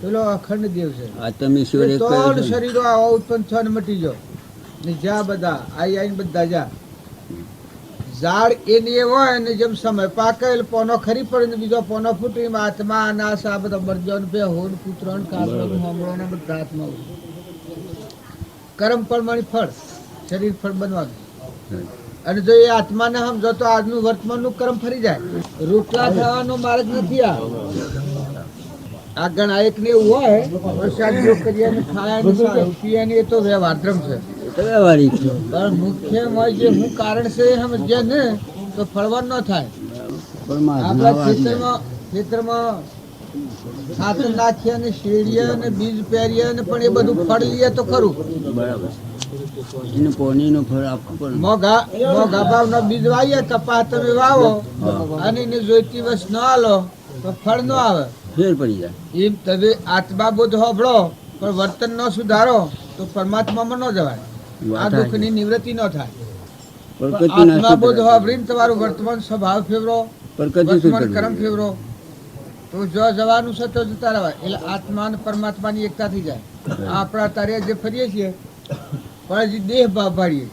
પેલો અખંડ દેવ છે. ત્રણ શરીરો આવા ઉત્પન્ન થવા ને મટી જાઓ ને જ્યાં બધા આઈ બધા જા ઝાડ એની એ હોય ને જેમ સમય પાકેલ પોનો ખરી પડે ને બીજો પોનો ફૂટી આત્મા અનાસ આ બધા મરજો બે હોન પુત્રો કાબરો હોમળો ને બધા આત્મા કર્મ પરમાણી ફળ શરીર ફળ બનવાનું. અને જો એ આત્માને સમજો તો આજનું વર્તમાનનું કર્મ ફરી જાય. રોટલા ખાવાનો માર્ગ નથી. આ ગણાયક ને એવું હોય પ્રસાદ જો કરીએ ને ખાયા ને સારું પીએ ને એ તો વ્યવહાર ધર્મ છે. પણ મુખ્ય હોય જે હું કારણ છે એ સમજ્યા ને તો ફળવા ન થાય. આપણા ખેતરમાં ખાતર નાખીએ ને શેરીએ ને બીજ પહેરીએ ને પણ એ બધું ફળ લઈએ તો ખરું. મોઘા ભાવના બીજ વાવીએ કપાસ તમે વાવો અને એને જોઈતી વસ્તુ ન આલો તો ફળ ન આવે. ફેર પડી જાય. એમ તમે આત્મા બોધ હોભળો પણ વર્તન ન સુધારો તો પરમાત્મામાં ન જવાય. આ દુઃખની નિવૃત્તિ ન થાય. આત્મા બોધ હોભળીને તમારું વર્તમાન સ્વભાવ ફેરવો, વર્તમાન કર્મ ફેરવો તો જો જવાનું છે તો જતા રહેવાય. એટલે આત્મા અને પરમાત્માની એકતા થઈ જાય. આપણા તારે જે ફરીએ છીએ પણ હજી દેહ ભાવ ભાડીએ,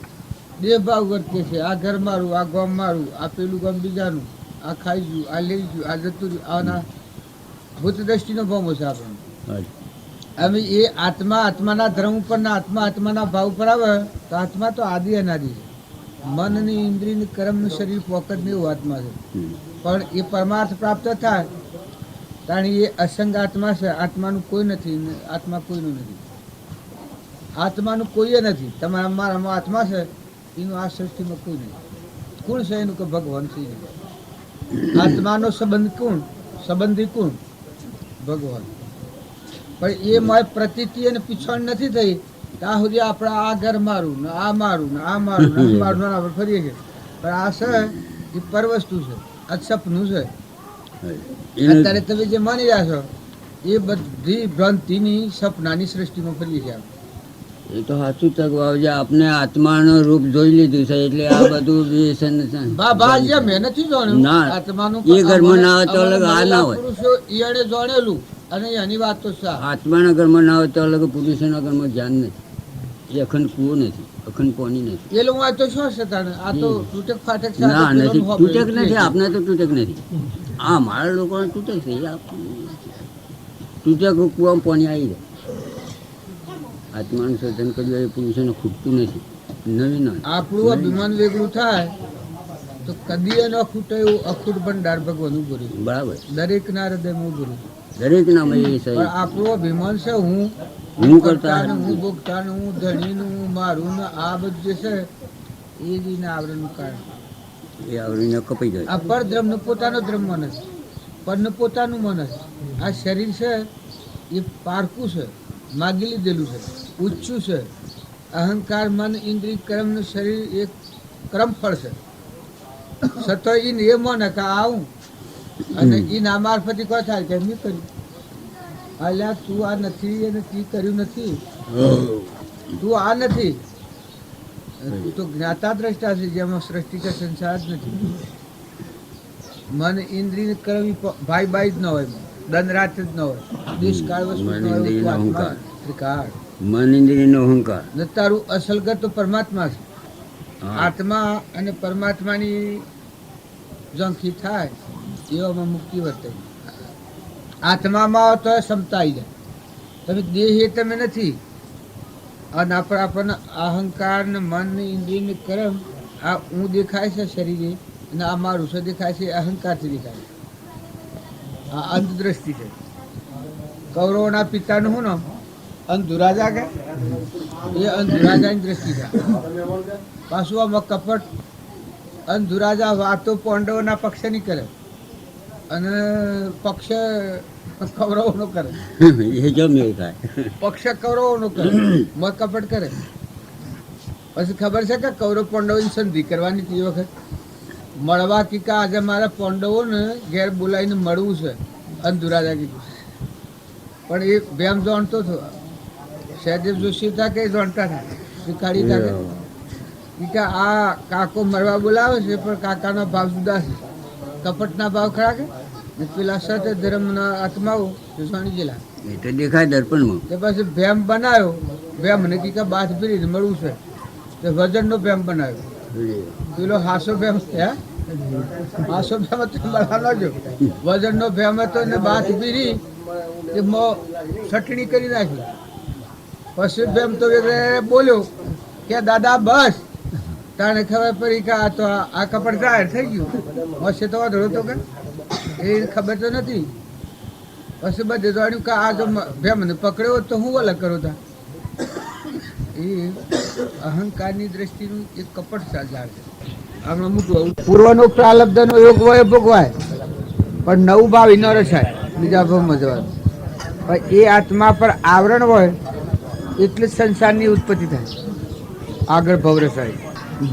દેહ ભાવ વર્તીએ છીએ. આ ઘર મારું, આ ગામ મારું, આ પેલું ગામ બીજાનું, આ ખાઈ ગયું, આ લઈ ગયું, આ જતું રહ્યું. આના ભૂત દ્રષ્ટિનો ભાવ છે આપણને. અમે એ આત્માના ધર્મ ઉપર ના આત્માના ભાવ ઉપર આવે તો આત્મા તો આદિ અનાદિ છે. મનની ઇન્દ્રિયની કર્મનું શરીર પોકટ ને એવું આત્મા છે. પણ એ પરમાર્થ પ્રાપ્ત થાય કારણ એ અસંગ આત્મા છે. આત્માનું કોઈ નથી, આત્મા કોઈનું નથી. આત્માનું કોઈ નથી. તમારા મારામાં આત્મા છે એનું આ સૃષ્ટિમાં કોઈ નથી. કોણ છે એનું કે ભગવાન છે. આત્માનો સંબંધ કોણ? સંબંધી કોણ? ભગવાન. પણ એ માય પ્રતીતિ અને પીછોડ નથી થઈ ત્યાં સુધી આપણે આ ઘર મારું ને આ મારું ને આ મારું ને આ મારું આપણે ફરીએ છીએ. પણ આ છે એ પરવસ્તુ છે, આ સપનું છે. અત્યારે તમે જે માની રહ્યા છો એ બધી ભ્રાંતિની સપનાની સૃષ્ટિમાં ફરીએ છીએ. એ તો સાચું તકવા છે. આપણે આત્માનું રૂપ જોઈ લીધું છે એટલે આ બધું મેં નથી જાણ્યું આત્માનું. એ ઘરમાં ના હોય તો અલગ આ ના હોય. એને જાણેલું અને એની વાત તો આત્માના ઘરમાં ના હોય તો અલગ પુરુષોના ઘરમાં જ્ઞાન નથી. એ અખંડ કુવો નથી, અખંડ પોની નથી. એ લોકો તો શું છે આ તો તૂટક ફાટક ના નથી, તૂટક નથી. આપણે તો તૂટક નથી. આ મારા લોકોને તૂટક છે. તૂટક કુવામાં પોની આવી જાય. આત્માનું સર્જન કર્યું એ પુરુષોને ખૂટતું નથી. નવીન આપણું અભિમાન વેગળું થાય તો કદી એનો ખૂટે એવું અખૂટ ભંડાર ભગવાન ઉભું રહ્યું. બરાબર. દરેક ના હૃદયમાં ઉભું રહ્યું. દરેક ના આપણું અભિમાન છે હું કરતા ને હું ભોગતા ને હું ધણી નું હું મારું ને આ બધું જે છે એ જ આવરણનું કારણ. એ આવરીને કપાઈ જાય. આ પરધર્મ નું પોતાનો ધર્મ મન છે, પરનું પોતાનું મન છે. આ શરીર છે એ પારકું છે, માગી લીધેલું છે, ઊંચું છે. અહંકાર મન ઇન્દ્રિય કર્મનું શરીર એક કર્મફળ છે. છતાં એ મને કે આવું અને એ ના મારફતે કોઈ થાય કે મેં કર્યું. અલ્યા તું આ નથી અને તે કર્યું નથી. તું આ નથી, તું તો જ્ઞાતા દ્રષ્ટા છે જેમાં સૃષ્ટિ કે સંસાર જ નથી. મન ઇન્દ્રિય કર્મ ભાઈ બાઈ જ ન હોય, દન રાત જ ન હોય, દેશકાળ વસ્તુ ન હોય. ત્રિકાળ મન ઇન્દ્રિયનો અહંકાર ને તારું અસલગત તો પરમાત્મા છે. આત્મા અને પરમાત્માની ઝંખી થાય એવામાં મુક્તિ વર્તે. આત્મામાં આવો તો ક્ષમતા આવી જાય. તમે દેહ એ તમે નથી. અને આપણને અહંકાર ને મન ને ઇન્દ્રિય ને કર્મ આ હું દેખાય છે શરીરે અને આ મારું છે દેખાય છે અહંકારથી દેખાય છે. આ અંધદ્રષ્ટિ છે. કૌરવોના પિતાનું શું નામ? અંધુરાજા કે એ અંધુરાજાની દ્રષ્ટિ છે. પાછું આમાં કપટ. અંધુરાજા વાતો પાંડવોના પક્ષની કરે અને પક્ષ કૌરવોનો કરે. એ જમે થાય. પક્ષ કૌરવોનો કરે, મત કપટ કરે. પછી ખબર છે કે કૌરવ પાંડવોની સંધિ કરવાની તે વખત મળવા કીકા આજે મારા પાંડવોને ઘેર બોલાવીને મળવું છે. અંધુરાજા કીધું. પણ એ બેમ જાણતો હતો. સહદેવ જોશી હતા કે જાણતા હતા શીખાડી હતા કે આ કાકો મરવા બોલાવે છે પણ કાકાના ભાવ જુદા છે. કપટના ભાવ ખરા કે પેલા સત્ય ધર્મના આત્માઓ જોસાણી ગયેલા એ તો દેખાય દર્પણમાં. તે પછી ભેમ બનાવ્યો. ભેમ ને કીકા બાથ ફીરીને મળવું છે તે વજનનો ભેમ બનાવ્યો. પેલો હાસો ભેમ છે. હાસો ભેમ તો મળવાનો જો વજનનો ભેમ હતો ને બાથ ફીરી તે છટણી કરી નાખી. પછી ભેમ તો બોલ્યો કે દાદા બસ. તાણે ખબર પડી કે આ તો આ કપડ જાહેર થઈ ગયું. હશે તો વાંધો હતો કે એ ખબર તો નથી. પછી બધે જાણ્યું કે આ જો ભેમને પકડ્યો તો હું અલગ કરું તા. એ અહંકારની દ્રષ્ટિનું એક કપટ ચાલ છે. આમાં મોટું પૂર્વનો પ્રાલબ્ધનો યોગ હોય ભોગવાય પણ નવું ભાવ ન રસાય બીજા ભાવમાં જવાનું. પણ એ આત્મા પર આવરણ હોય એટલે જ સંસારની ઉત્પત્તિ થાય. આગળ ભવ રસાય.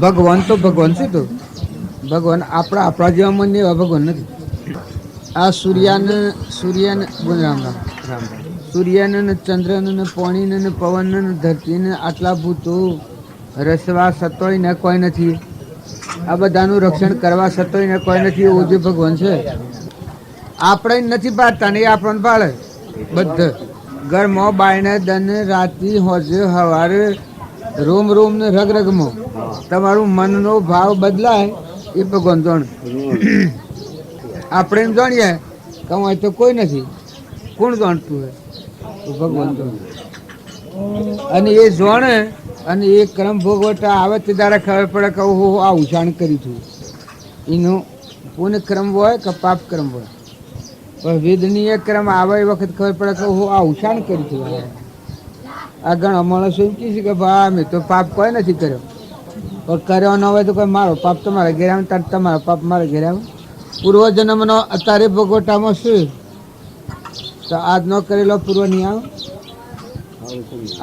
ભગવાન તો ભગવાન છે. તો ભગવાન આપણા જેવા મન એવા ભગવાન નથી. આ સૂર્યને બોલ રામ રામ રામ સૂર્યને ને ચંદ્રને ને પાણીને ને પવનને ને ધરતીને આટલા ભૂતો રસવા સતોય ને કોઈ નથી. આ બધાનું રક્ષણ કરવા સતોય ને કોઈ નથી. એવું જે ભગવાન છે આપણે નથી પાડતા ને એ આપણને પાડે. બધા ઘરમાં બાયણે દને રાતી હોજે હવારે રોમ રોમ ને રગ રગમાં તમારું મનનો ભાવ બદલાય એ ભગવાન જાણે. આપણે એમ જાણીએ કે હું તો કોઈ નથી. કોણ જાણતું હોય? ભગવાન જાણે. અને એ જાણે અને એ ક્રમ ભોગવટા આવે તે તારે ખબર પડે કે હું આ ઉછાણ કરી છું. એનો પુણ્ય ક્રમ હોય કે પાપ ક્રમ હોય. પણ વેદનીય ક્રમ આવે એ વખત ખબર પડે કે હું આ ઉછાણ કરી છું. આ ઘણા માણસો એમ કહે છે કે ભાઈ મેં તો પાપ કોઈ નથી કર્યો. પણ કર્યો ન હોય તો કોઈ મારો પાપ તમારા ઘેર આવે ત્યારે તમારો પાપ મારા ઘેર આવે. પૂર્વજન્મનો અત્યારે ભોગવટામાં શું તો આજ ન કરેલો પૂર્વ નહીં આવે.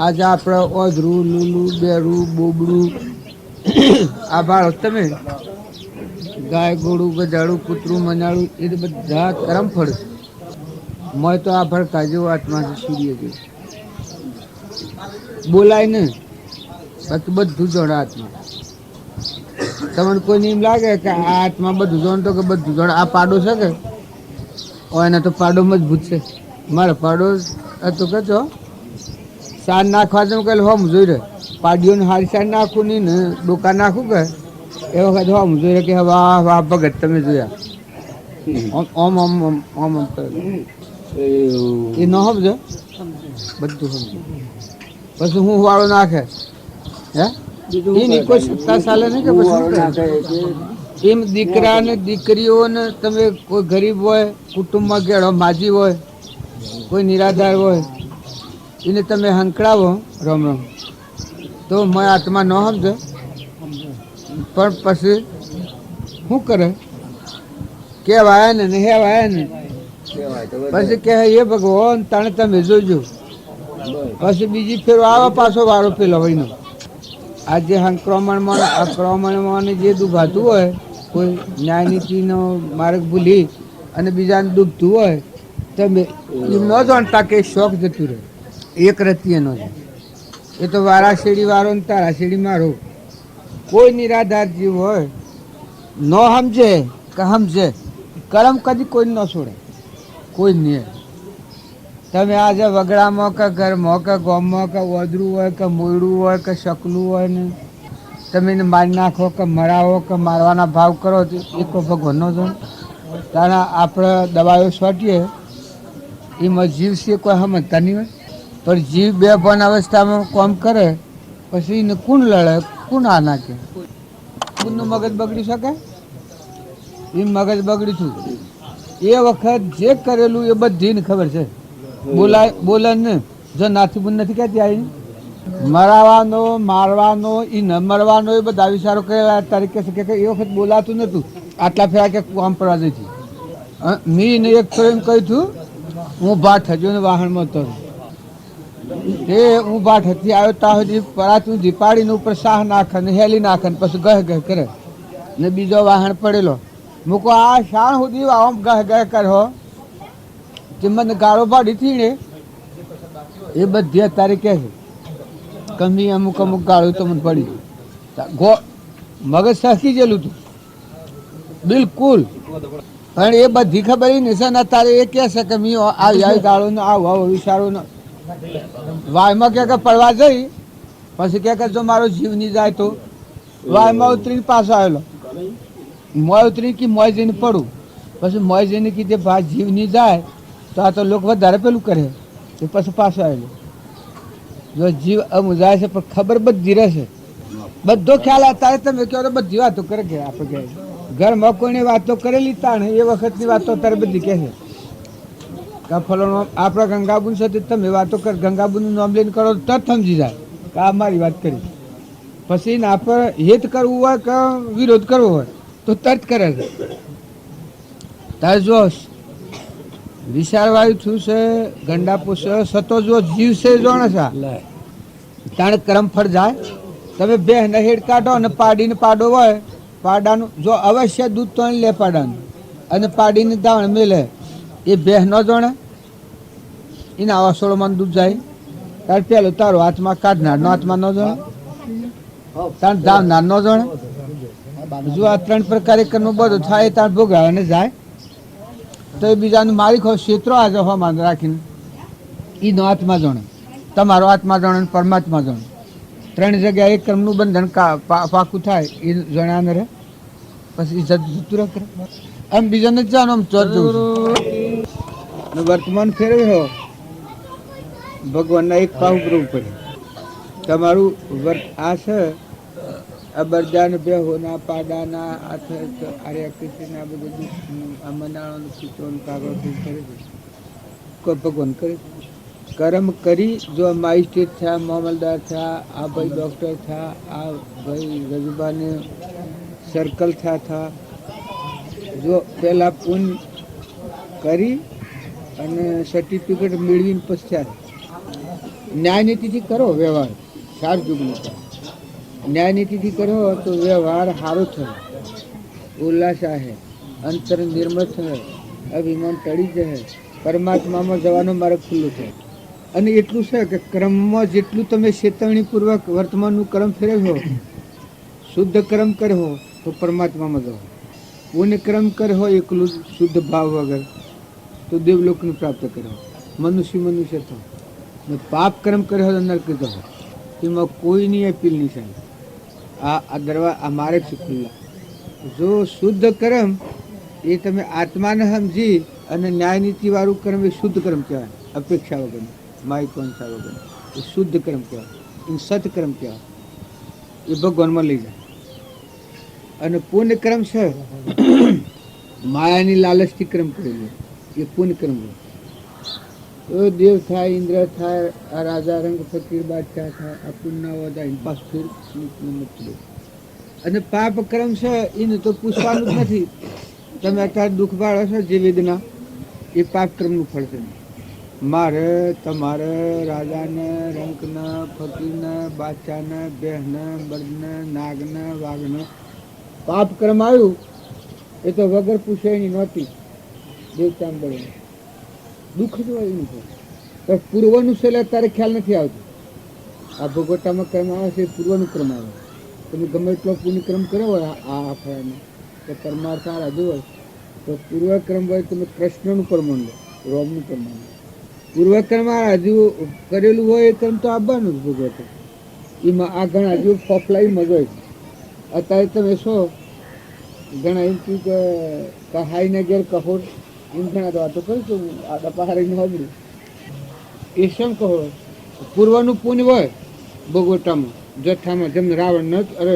આજે આપણે ઓધરું લૂલું બેરું બોબડું આ બાળક તમે ગાય ગોળું ગજાડું કૂતરું મનાડું એ તો બધા કરમ ફળ છે. મોય તો આ ભડકા જેવો આત્મા છે. સૂર્ય જેવો બોલાય ને બાકી બધું જોડે આત્મા. તમને કોઈને એમ લાગે કે આ આત્મા બધું જાણતો કે બધું જાણે આ પાડો છે કે એને તો પાડો મજબૂત છે. મારો પાડો હતો કે છો સાર નાખવા તો કહે હોમ જોઈ રહે. પાડીઓને હારી સાર નાખું નહીં ને ડોકા નાખું કે એ વખત હોમ જોઈ રહે કે વાહ વાહ ભગત તમે જોયા. ઓમ ઓમ ઓમ ઓમ ઓમ એ ન સમજે બધું સમજે. પછી હું વાળો નાખે હે એની કોઈ સત્તા ચાલે નહીં કે પછી એમ દીકરા ને દીકરીઓને તમે કોઈ ગરીબ હોય કુટુંબમાં ગેડો માજી હોય કોઈ નિરાધાર હોય એને તમે હંકડાવો રમ રમ તો મેં આત્મા ન સમજે. પણ પછી શું કરે કહેવાય ને હેવાય ને પછી કહે એ ભગવાન તાણે તમે જોજો. પછી બીજી ફેર આવે પાછો વારો પેલો હોયનો. આ જે સંક્રમણમાં આક્રમણમાં જે દુભાતું હોય કોઈ ન્યાય નીતિનો માર્ગ ભૂલી અને બીજાને ડૂબતું હોય તમે એમ ન જાણતા કે શોખ જતું રહે. એક રત્યનો છે એ તો વારા શેડી વાળો ને તારા શેડી મારો. કોઈ નિરાધાર જીવ હોય ન સમજે કે સમજે કરમ કદી કોઈ ન છોડે કોઈ નહીં. તમે આજે વગડામાં કે ઘરમાં કે ગામમાં કે ઓદરું હોય કે મોયડું હોય કે શકલું હોય ને તમે એને મારી નાખો કે મરાવો કે મારવાના ભાવ કરો તો એ કોઈ ભગવાનનો જો. તારા આપણે દવાઓ છોટીએ એમાં જીવ છે કોઈ સમજતા નહીં હોય, પણ જીવ બે પણ અવસ્થામાં કામ કરે પછી એને કોણ લડે, કોણ આ નાખે? કોણનું મગજ બગડી શકે? એ મગજ બગડી છું એ વખત જે કરેલું એ બધીને ખબર છે. બોલે ને જો નાથી બુન નથી કહેતી આવી મરાવાનો મારવાનો એ ન મરવાનો એ બધા વિચારો કરેલા તરીકે છે કે એ વખત બોલાતું નહોતું. આટલા ફેરા કે કામ પડવા દે છે. મેં એક તો એમ કહ્યું હતું હું ભાટ હજુ ને વાહનમાં હતો તે હું ભાટ હતી આવ્યો ત્યાં સુધી પરાતું દીપાડીને ઉપર શાહ નાખે ને હેલી નાખે ને પછી ગહ ગહ કરે ને બીજો વાહન પડેલો મૂકો આ શાણ સુધી આમ ગહ ગહ કર્યો જે મને ગાળો પાડી હતી ને એ બધી અત્યારે કહે છે કમી અમુક અમુક ગાળું તો મને પડી મગજ સરખી ગયેલું હતું બિલકુલ. પણ એ બધી ખબર નહીં છે ને તારે એ કહે છે કે મી આવી ગાળો ને આવું વિચારું ને વાયમાં કે પડવા જઈ પછી કે જો મારો જીવ નહીં જાય તો વાયમાં ઉતરીને પાછો આવેલો મોય ઉતરી કે મોય જઈને પડું પછી મોય જઈને કીધે ભાઈ જીવ નહીં જાય તો આ તો લોકો વધારે પેલું કરે એ પછી પાછો આવેલો. જો જીવ અમુક જાય છે પણ ખબર બધી રહેશે બધો ખ્યાલ અત્યારે તમે કહો તો બધી વાતો કરે કે આપણે કહે ઘરમાં કોઈને વાતો કરેલી તાણે એ વખતની વાતો અત્યારે બધી કહે છે ફલોનો આપણા ગંગાબુન સાથે તમે વાતો કર ગંગાબુનનું નામ લઈને કરો તો જ સમજી જાય કે આ મારી વાત કરી. પછી આપણે હિત કરવું હોય કે વિરોધ કરવો હોય તો તરત કરે છે. તારે જો વિચારવાયું થયું છે ગંડા પૂછે સતો જો જીવ છે જોણે છે તાણે કરમ ફળ જાય. તમે બે હેડ કાઢો અને પાડીને પાડો હોય પાડાનું જો અવશ્ય દૂધ તો લે પાડાનું અને પાડીને દાણ મેલે એ બે ન જોણે એના અસોળમાં દૂધ જાય તાર પેલું તારો હાથમાં કાઢનારનો હાથમાં ન જોણે તાર દાવનાર ન જોણે. જો આ ત્રણ પ્રકારે કર્મ બધું થાય તાર ભોગવાને જાય તો એ બીજાનું માલિક હોય ક્ષેત્રો આજે હવામાન રાખીને એનો આત્મા જાણે તમારો આત્મા જાણે પરમાત્મા જાણે ત્રણ જગ્યાએ એક કર્મનું બંધન પાકું થાય એ જણાને રહે પછી જતું કરે આમ બીજાને જ જાણો આમ ચોર જવું વર્તમાન ફેરવ્યો ભગવાનના એક પાવ ઉપર પડે તમારું વર્ત આ છે અબરદાન બે હોના પાડાના આર્યા કૃષ્ણના બધું આ મનાળાનું ચિત્રોનું કાગળ કરે છે કોઈ ભગવાન કરે કર્મ કરી જો માઇસ્ટ્રેટ થયા મામલદાર થયા આ ભાઈ ડૉક્ટર થયા આ ભાઈ રજુબાને સર્કલ થયા જો પહેલાં પૂન કરી અને સર્ટિફિકેટ મેળવીને પછી થયા ન્યાયનીતિથી કરો વ્યવહાર ચાર જુગનો ન્યાયનીતિથી કરો તો વ્યવહાર સારો થયો ઉલ્લાસ આવે અંતર નિર્મળ થયો અભિમાન ટળી જાય પરમાત્મામાં જવાનો માર્ગ ખુલ્લો થાય. અને એટલું છે કે કર્મમાં જેટલું તમે ચેતવણીપૂર્વક વર્તમાનનું કર્મ ફેરવ્યો શુદ્ધ કર્મ કર્યો તો પરમાત્મામાં જાઓ પુણ્ય કર્મ કર્યો એકલું શુદ્ધ ભાવ વગર તો દેવલોકને પ્રાપ્ત કર્યો મનુષ્ય થયો ને પાપ કર્મ કર્યો તો નરક જાઓ એમાં કોઈની અપીલ નહીં થાય. આ દરવા આ માર્ગ છે ખુલ્લા. જો શુદ્ધ કર્મ એ તમે આત્માને સમજી અને ન્યાયનીતિવાળું કર્મ એ શુદ્ધ કર્મ કહેવાય અપેક્ષા વગર માહિતવંશા વગર એ શુદ્ધ કર્મ કહેવાય એ સત્કર્મ કહેવાય એ ભગવાનમાં લઈ જાય. અને પુણ્ય કર્મ છે માયાની લાલચથી કર્મ કરેલું એ પુણ્ય કર્મ તો દેવ થાય ઇન્દ્ર થાય આ રાજા રંગ ફકીર બાદશાહ થાય આ પુણ્ય વધાય પાછું ફેર અને પાપ કર્મ છે એને તો પૂછવાનું જ નથી. તમે અત્યારે દુઃખ બાળો છો જે વેદના એ પાપ કર્મનું ફળ છે. મારે તમારે રાજાને રંકને ફકીરને બાદશાહને બહેને બળદને નાગને વાઘને પાપ કર્મ આવ્યું એ તો વગર પૂછે એની નહોતી દેવતા બળે દુઃખ જ હોય એનું પણ પૂર્વનું છે એટલે અત્યારે ખ્યાલ નથી આવતો. આ ભોગવટામાં કર્મ આવે છે એ પૂર્વનું કર્મ આવે. તમે ગમે એટલો પુણ્યક્રમ કર્યો હોય આ ફળામાં તો પરમાર્થ રાજુ હોય તો પૂર્વક્રમ હોય તમે કૃષ્ણનું પ્રમાણ લો રોમનું પ્રમાણ લો. પૂર્વક્રમ રાજુ કરેલું હોય એ કર્મ તો આવવાનું જ ભોગવતો એમાં આ ઘણા હજુ ફફલાઈ મજો છે. અત્યારે તમે શું ઘણા એમ કહ્યું કે કહાઈને ઘેર કહોર એમ ઘણા તો વાતો કરું છું આડા પહાડીને હોબડું એ શું કહો પૂર્વનું પુણ્ય હોય ભોગવટામાં જથ્થામાં જેમ રાવણ ન અરે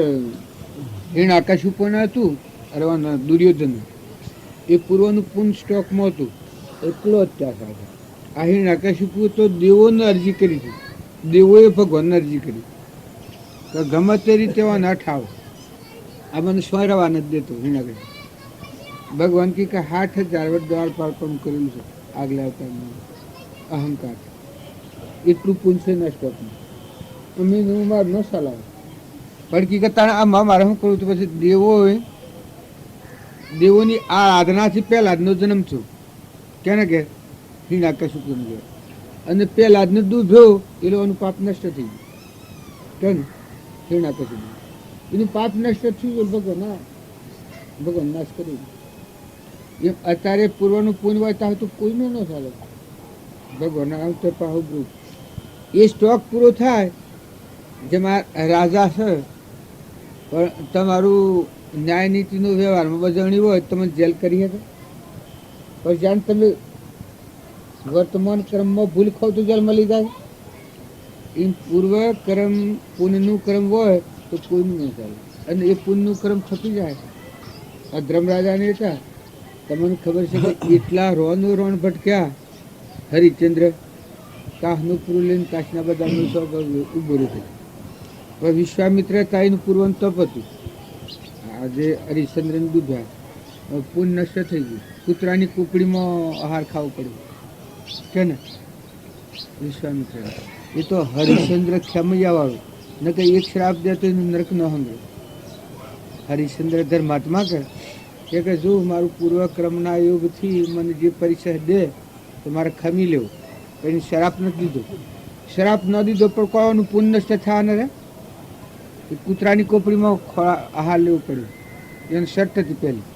હિરણ્યકશિપુને હતું અરે દુર્યોધન એ પૂર્વનું પુણ્ય સ્ટોકમાં હતું એટલો અત્યાચાર છે. આ હિરણ્યકશિપુ તો દેવોને અરજી કરી હતી, દેવોએ ભગવાનને અરજી કરી તો ગમે તે રીતે એવા ન ઠાવ આ મને સ્વરવા નથી દેતો હિરણ્યકશિપુ. ભગવાન કે 60,000 વર્ષ દ્વાર પાર્પણ કરેલું છે આગલા અવતારમાં અહંકાર એટલું પૂછશે ના સ્ટોકમાં અમે હું માર ન સલાહ પણ કી તારે આ મારે શું કરું તો પછી દેવોની આ આરાધનાથી પહેલા જનો જન્મ છું કેને કે હિરણ્યકશિપુને ઘેર અને પહેલા જને દૂધ ભ્યો એ લોકોનું પાપ નષ્ટ થઈ ગયું કે હિરણ્યકશિપુ એનું પાપ નષ્ટ થયું ભગવાન નાશ કર્યું. એમ અત્યારે પૂર્વનું પુણ્ય હોય ત્યાં તો કોઈનું ન ચાલે ભગવાન આવતર પાહું એ સ્ટોક પૂરો થાય જેમાં રાજા છે પણ તમારું ન્યાય નીતિનો વ્યવહારમાં બજવણી હોય તમે જેલ કરી શકો પણ જાણ તમે વર્તમાન કર્મમાં ભૂલ ખાવ તો જેલ મળી જાય. એમ પૂર્વ કર્મ પુણ્યનું કર્મ હોય તો કોઈનું નહીં ચાલે અને એ પુણ્યનું કર્મ ખપી જાય. આ ધર્મરાજાને હતા તમને ખબર છે કે એટલા રોણ ભટક્યા હરિચંદ્ર કાહનું પૂરું લઈને કાશના બદામનું સૌ ઉભું રહ્યું. હવે વિશ્વામિત્ર તાઈનું પૂર્વનું તપ હતું આજે હરિશ્ચંદ્રને દૂધ્યા પુણ્ય નષ્ટ થઈ ગયું કૂતરાની કૂકડીમાં આહાર ખાવો પડ્યો કે ને વિશ્વામિત્ર એ તો હરિશ્ચંદ્ર ખેમૈયા વાળો ન કે એક શ્રાપ દે તો એનું નરક ન હંગે. હરિશ્ચંદ્ર ધર્માત્મા કે જો મારું પૂર્વક્રમના યોગથી મને જે પરીક્ષા દે તો મારે ખમી લેવું એની શ્રાપ નથી દીધો. શ્રાપ ન દીધો પણ કોવાનું પુણ્ય નષ્ટ થવાના રહે એ કૂતરાની કોપડીમાં આહાર લેવું પડ્યું એને શર્ત હતી પહેલી.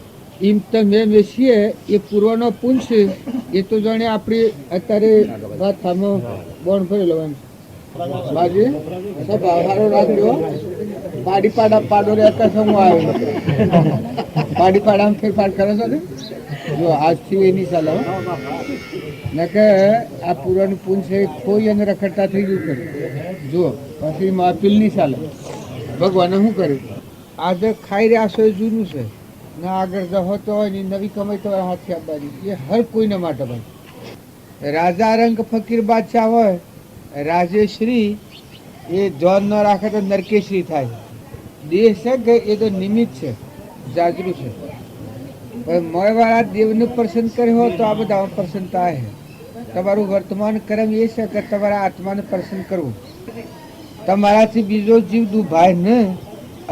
એમ તમે બેસીએ એ પૂર્વનો પુણ્ય છે એ તો જાણે આપણી અત્યારે વાથામાં બોણ ભરેલો એમ બાજુ સબ આહારો રાખ્યો પાડી પાડો રે અત્યારે સમૂહ આવ્યો પાડી પાડામાં ફેરફાર કરે છે ને જો આજથી એની ચાલો ને કે આ પૂર્વનું પુણ્ય છે કોઈ અને રખડતા થઈ ગયું કરે જુઓ પછી અપીલ ચાલે. ભગવાને શું કર્યું આજે ખાઈ રહ્યા છો એ જૂનું છે ને આગળ જહો તો હોય ને નવી કમાઈ તો હાથથી આપવાની એ હર કોઈને માટે ભાઈ. રાજા રંગ ફકીર બાદશાહ હોય રાજેશ્રી એ જોન ન રાખે તો નરકેશ્રી થાય. દેહ છે કે એ તો નિમિત્ત છે જાજરૂ છે પણ મોયવાળા દેવને પ્રસન્ન કર્યો હોય તો આ બધા પ્રસન્ન થાય. તમારું વર્તમાન કર્મ એ છે કે તમારા આત્માને પ્રસન્ન કરવું તમારાથી બીજો જીવ દુભાય ને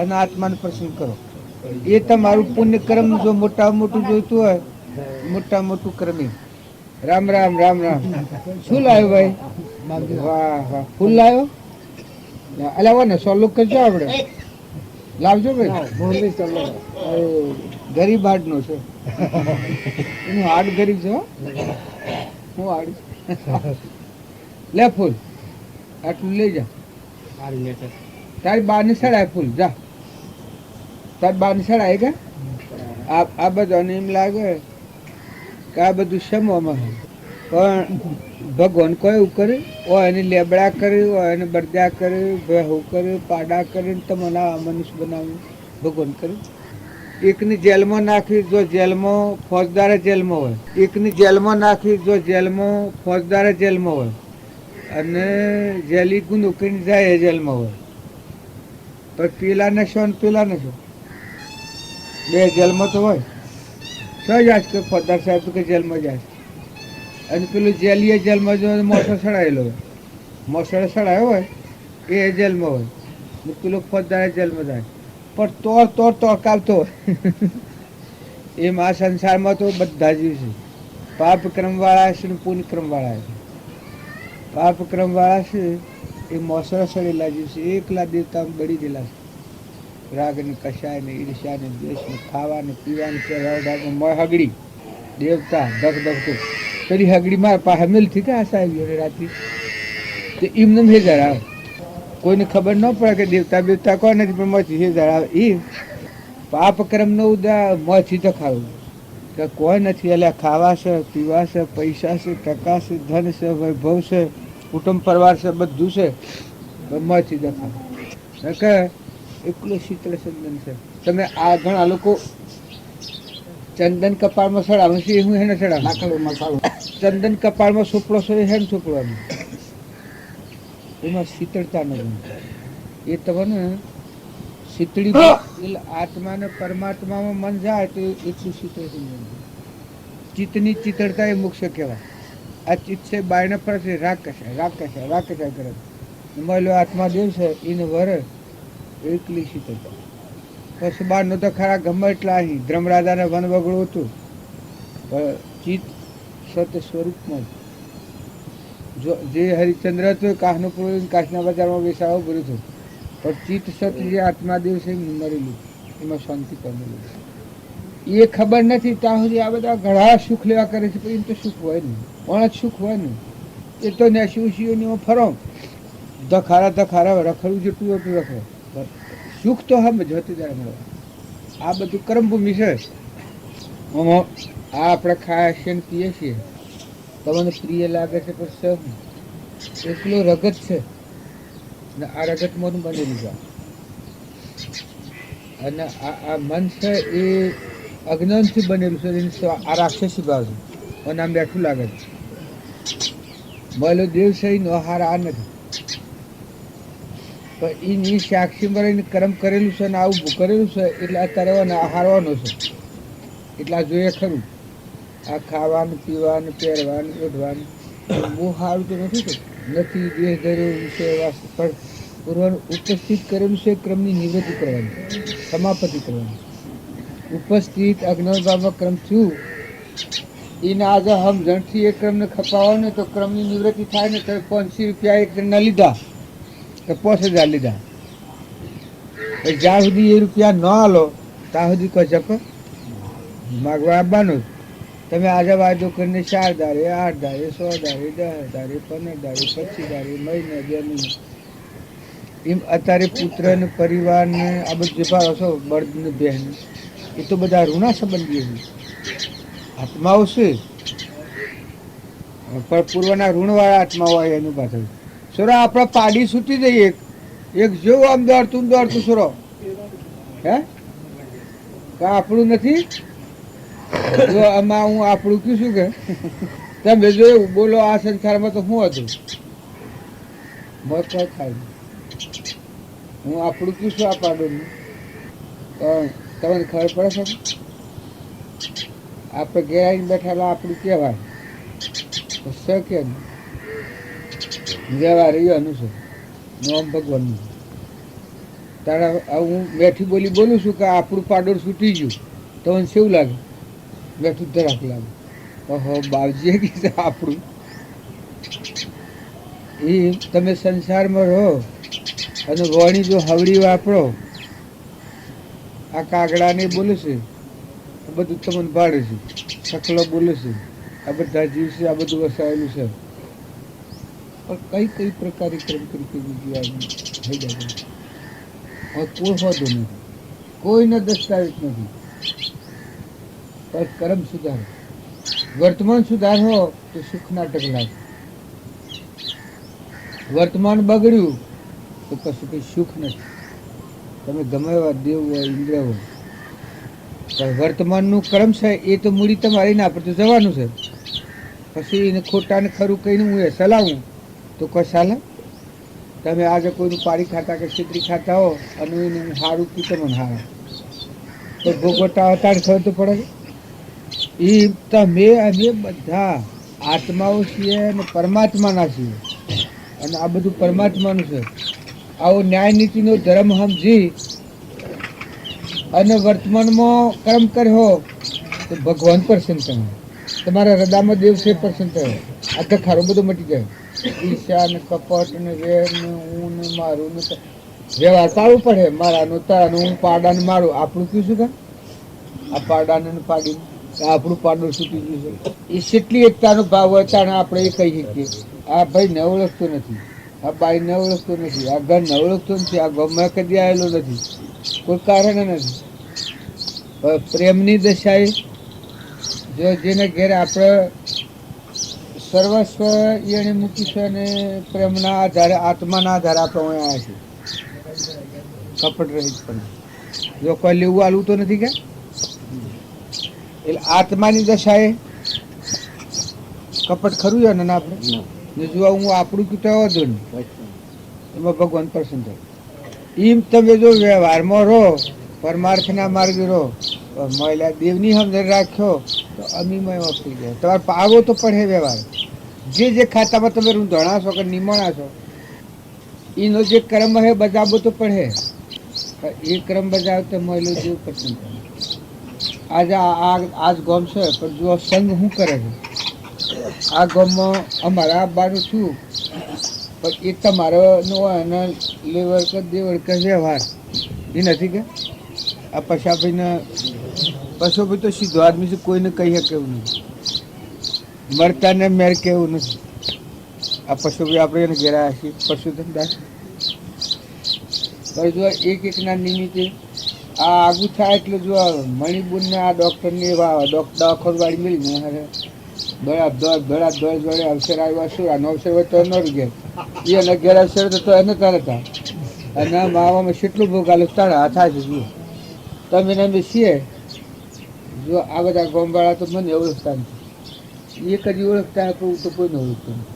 અને આત્માને પ્રસન્ન કરો એ તમારું પુણ્ય કર્મ જો મોટા મોટું જોઈતું હોય મોટા મોટું કર્મ. રામ રામ રામ રામ શું લાવ્યો ભાઈ? વાહ વાહ ફૂલ લાવ્યો અલાવો ને સોલો કરજો આપણે લાવજો ભાઈ ગરીબ હાડ નો છે એનું હાડ ગરીબ છે હું હાડ લે ફૂલ આટલું લઈ જા તારી બારની સડાય ફૂલ જા તારી બારની સડાય કે આ બધાને એમ લાગે કે આ બધું સમવામાં પણ ભગવાન કયું કરે હોય એને લેબડા કર્યું હોય એને બરદા કર્યું ભેહું કર્યું પાડા કરીને તમને આ મનુષ્ય બનાવ્યું ભગવાન કર્યું. એકની જેલમાં નાખી જો જેલમાં ફોજદારે જેલમાં હોય એકની જેલમાં નાખી જો જેલમાં ફોજદારે જેલમાં હોય અને જેલી ગુનો કરીને જાય એ જેલમાં હોય પણ પેલા નશો ને પેલા નશો બે જેલમાં તો હોય સહજ આજ કે ફોજદાર સાહેબ તો કે જેલમાં જાય અને પેલું જેલીએ જેલમાં જો મોસળ સડાયેલો હોય મોસળ સડાયો હોય એ જેલમાં હોય ને પેલો ફોજદાર જેલમાં જાય પણ તોડ કાપતો હોય. એમ આ સંસારમાં તો બધા જીવ છે પાપ ક્રમવાળા છે ને પુણ્ય ક્રમવાળા છે. પાપ ક્રમવાળા છે એ મોસળ સડેલા જીવ છે એકલા દેવતા બળી ગયેલા છે રાગ ને કશાય ને ઈર્ષ્યા ને દ્વેષ ને ખાવા ને પીવા ને મોય હગડી દેવતા ધક ધકતું પેલી હગડી મારા પાસે મિલથી કે આશા આવી રાત્રિ તો એમને હે ધરાવે કોઈને ખબર ન પડે કે દેવતા બેવતા કોઈ નથી પણ મોથી હે ધરાવે એ પાપ કર્મ નો ઉદા મોથી તો ખાવું કે કોઈ નથી, એટલે ખાવા છે, પીવા છે, પૈસા છે, ટકા છે, ધન છે, વૈભવ છે, કુટુંબ પરિવાર છે, બધું છે, ગમવાથી દેખાય કે એકલું શીતળ ચંદન છે. તમે આ ઘણા લોકો ચંદન કપાળમાં સડાવે છે, હું એને સડાવું ચંદન કપાળમાં સોપડો છે, હેન સોપડવાનું એમાં શીતળતા નથી. એ તમને શીતળી એટલે આત્માને પરમાત્મામાં મન જાય તો એટલું શીતળ ચંદન. ચિત્તની ચિતળતા એ મોક્ષ કહેવાય. આ ચિત્ત છે બાયને ફરે છે, રાગ કસાય રાગ કસાય રાગ કસાય કરે. મળ્યો આત્મા દેવ છે એને વરે એકલી શીતળતા. પછી બહારનો તો ખરા ગમે એટલા અહીં ધ્રમરાજાને વન વગડું હતું, પણ ચિત્ત સત્ય સ્વરૂપમાં જો જે હરિચંદ્ર હતું કાશનું પૂરું કાશના બજારમાં બેસાડવા પૂરું થયું, પણ ચિત્ત સત્ય જે આત્માદેવ છે મરેલું, એમાં શાંતિ પામેલું. એ ખબર નથી ત્યાં સુધી આ બધા ઘણા સુખ લેવા કરે છે, પણ એમ તો સુખ હોય નહીં, પણ જ સુખ હોય નહીં. એ તો નેશીઓની ફરો ધખારા રખડવું જેટલું એટલું રખડે, સુખ તો હમ જોતી જાય મળે. આ બધું કર્મભૂમિ છે. આ આપણે ખાય છીએ ને પીએ છીએ, તમને પ્રિય લાગે છે, પણ એકલો રગત છે ને આ રગતમાં બનેલું છે. અને આ મન છે એ અજ્ઞાનથી બનેલું છે. આ રાક્ષસી ભાવ છે અને આમ બેઠું લાગે છે. બોલો દેવ છે નો હાર આ નથી, પણ એની સાક્ષી મરીને કર્મ કરેલું છે ને આવું કરેલું છે, એટલે અત્યારે હારવાનો છે. એટલે આ જોઈએ ખરું, આ ખાવાનું પીવાનું પહેરવાનું ઓઢવાનું બહુ સારું તો નથી થતું, નથી દેહ ધર્યો વિષય પણ પૂર્વનું ઉપસ્થિત કરેલું છે. ક્રમની નિવૃત્તિ કરવાની, સમાપતિ કરવાની. ઉપસ્થિત અજ્ઞાનભાવમાં ક્રમ થયું એને આજે સમજણથી એ ક્રમને ખપાવો ને તો ક્રમની નિવૃત્તિ થાય ને તો 500 રૂપિયા એક જણના લીધા તો 5000 લીધા. જ્યાં સુધી એ રૂપિયા ન આલો ત્યાં સુધી કોઈ ચકો માગવા આવવાનું. તમે આજે વાયદો કરીને 4 દાડે 8 દાડે 100 દાડે 10 દાડે 15 દાડે 25 દાડે મહિને 2 મહિને એમ અત્યારે પુત્ર ને પરિવાર ને આ બધું જે ભાવ છો બળદ ને બહેન એ તો બધા ઋણા સંબંધીઓ છે. આત્માઓ છે પણ પૂર્વના ઋણવાળા આત્મા હોય એનું પાછળ સોરો આપણે પાડી છૂટી જઈએ. એક જેવું આમ દોડતું સોરો હે આપણું નથી. જો આમાં હું આપણું કયું છું કે તમે જોયું બોલો આ સંસારમાં તો શું હતું મત ખાય. હું આપણું કયું છું આ પાડું તમને ખબર પડે છે. આપણે ઘેર આવીને બેઠેલા આપણું કહેવાય કે વ્યવહાર એનું છે નોમ ભગવાનનું. તારા હું મેઠી બોલું છું કે આપણું પાડોળ છૂટી ગયું તો મને કેવું લાગે? મેઠું ધરાક લાગે. ઓહો બાવજીએ કીધું આપણું. એ તમે સંસારમાં રહો અને વણી જો હવડી વાપરો આ કાગડાને બોલે છે આ બધું તમને ભાડે છે, સકલો બોલે છે, આ બધા જીવ છે, આ બધું વસાવેલું છે. પણ કઈ પ્રકારે ક્રમ કરી થઈ જાય કોઈ હોતો નથી, કોઈનો દસ્તાવેજ નથી. પણ કર્મ સુધારો, વર્તમાન સુધારો તો સુખ નાટક લાગે. વર્તમાન બગડ્યું તો કશું કંઈ સુખ નથી. તમે ગમે એવા દેવ હોય ઇન્દ્ર હોય પણ વર્તમાનનું કર્મ છે એ તો મૂડી તમારી ના પર તો જવાનું છે. પછી એને ખોટાને ખરું કહીને હું એ સલાવું તો કોઈ ચાલે? તમે આજે કોઈનું પાડી ખાતા કે છેતરી ખાતા હો અને એને હું સારું કીધું મને હારા તો ભોગવટા અતાર ખબર તો પડે. એ તમે અમે બધા આત્માઓ છીએ અને પરમાત્માના છીએ અને આ બધું પરમાત્માનું છે. આવો ન્યાય નીતિનો ધર્મ સમજી અને વર્તમાનમાં કર્મ કર્યો તો ભગવાન પ્રસન્ન તમે, તમારા હૃદયમાં દેવ છે પ્રસન્ન થયો. આ તો ખારો બધો મટી જાય. ઈર્ષ્યા ને કપટ ને વેર ને હું ને મારું ને વ્યવહાર પાડવું પડે. મારાનું તારાનું હું પાડાને મારું. આપણું કયું શું કે આ પાડાને પાડીને આપણું પાડું છૂટી ગયું છે. એ કેટલી એકતાનો ભાવ હોય તાણે આપણે એ કહી શકીએ આ ભાઈ ન ઓળખતો નથી, આ બાઈ ન ઓળખતો નથી, આ ઘર ન ઓળખતો નથી, આ ગમે કદી આવેલો નથી, કોઈ કારણ નથી. પ્રેમની દશાએ જો જેને ઘેર આપણે સર્વસ્વ એને મૂકીશું અને પ્રેમના આધારે આત્માના આધારે આપણે અહીંયા આવ્યા છીએ કપટ રહિત પણ જો કોઈ લેવું આલવું તો નથી કે એટલે આત્માની દશાએ કપટ ખરું છે ને આપણે ને જો હું આપણું કીધું વધુ નહીં એમાં ભગવાન પ્રસન્ન થાય એમ તમે જો વ્યવહારમાં રહો પરમાર્થના માર્ગે રહો મહિલા દેવની સમજણ રાખ્યો તો અમીમય વાપરી જાય તમારે પાવો તો પડે વ્યવહાર જે ખાતામાં તમે રૂંધણા છો કે નિમણા છો એનો જે કર્મ હે બજાવો તો પડે એ કર્મ બજાવ તો મહિલો જેવું પ્રસન્ન થાય આજે આજ ગોમ છે પણ જો સંઘ શું કરે છે આ ગોમમાં અમારા આપવાનું છું પણ એ તમારો નો એના લેવર કે દેવર કે વ્યવહાર એ નથી કે આ પશાભાઈને પશુભાઈ તો સીધો આદમી છે કોઈને કહી શકે એવું નથી મરતાને મેર કેવું નથી આ પશુભાઈ આપણે એને ઘેરા છીએ પરશુધન દાસ પણ જો એક એકના નિમિત્તે આ આગું થાય એટલે જો મણિબુનને આ ડૉક્ટરની દવાખોરવાળી મળી ને હવે દોડ જોડે અવસર આવ્યો શું આનો અવસર હોય તો ન ગયા એને ઘેર અવસર તો એને તરત અને માવામાં કેટલું ભોગ આલું તારા હાથ છે જુઓ તમે અમે છીએ જો આ બધા ગોમવાળા તો મને ઓળખતા નથી એક જ ઓળખતા હું તો કોઈને ઓળખતો નથી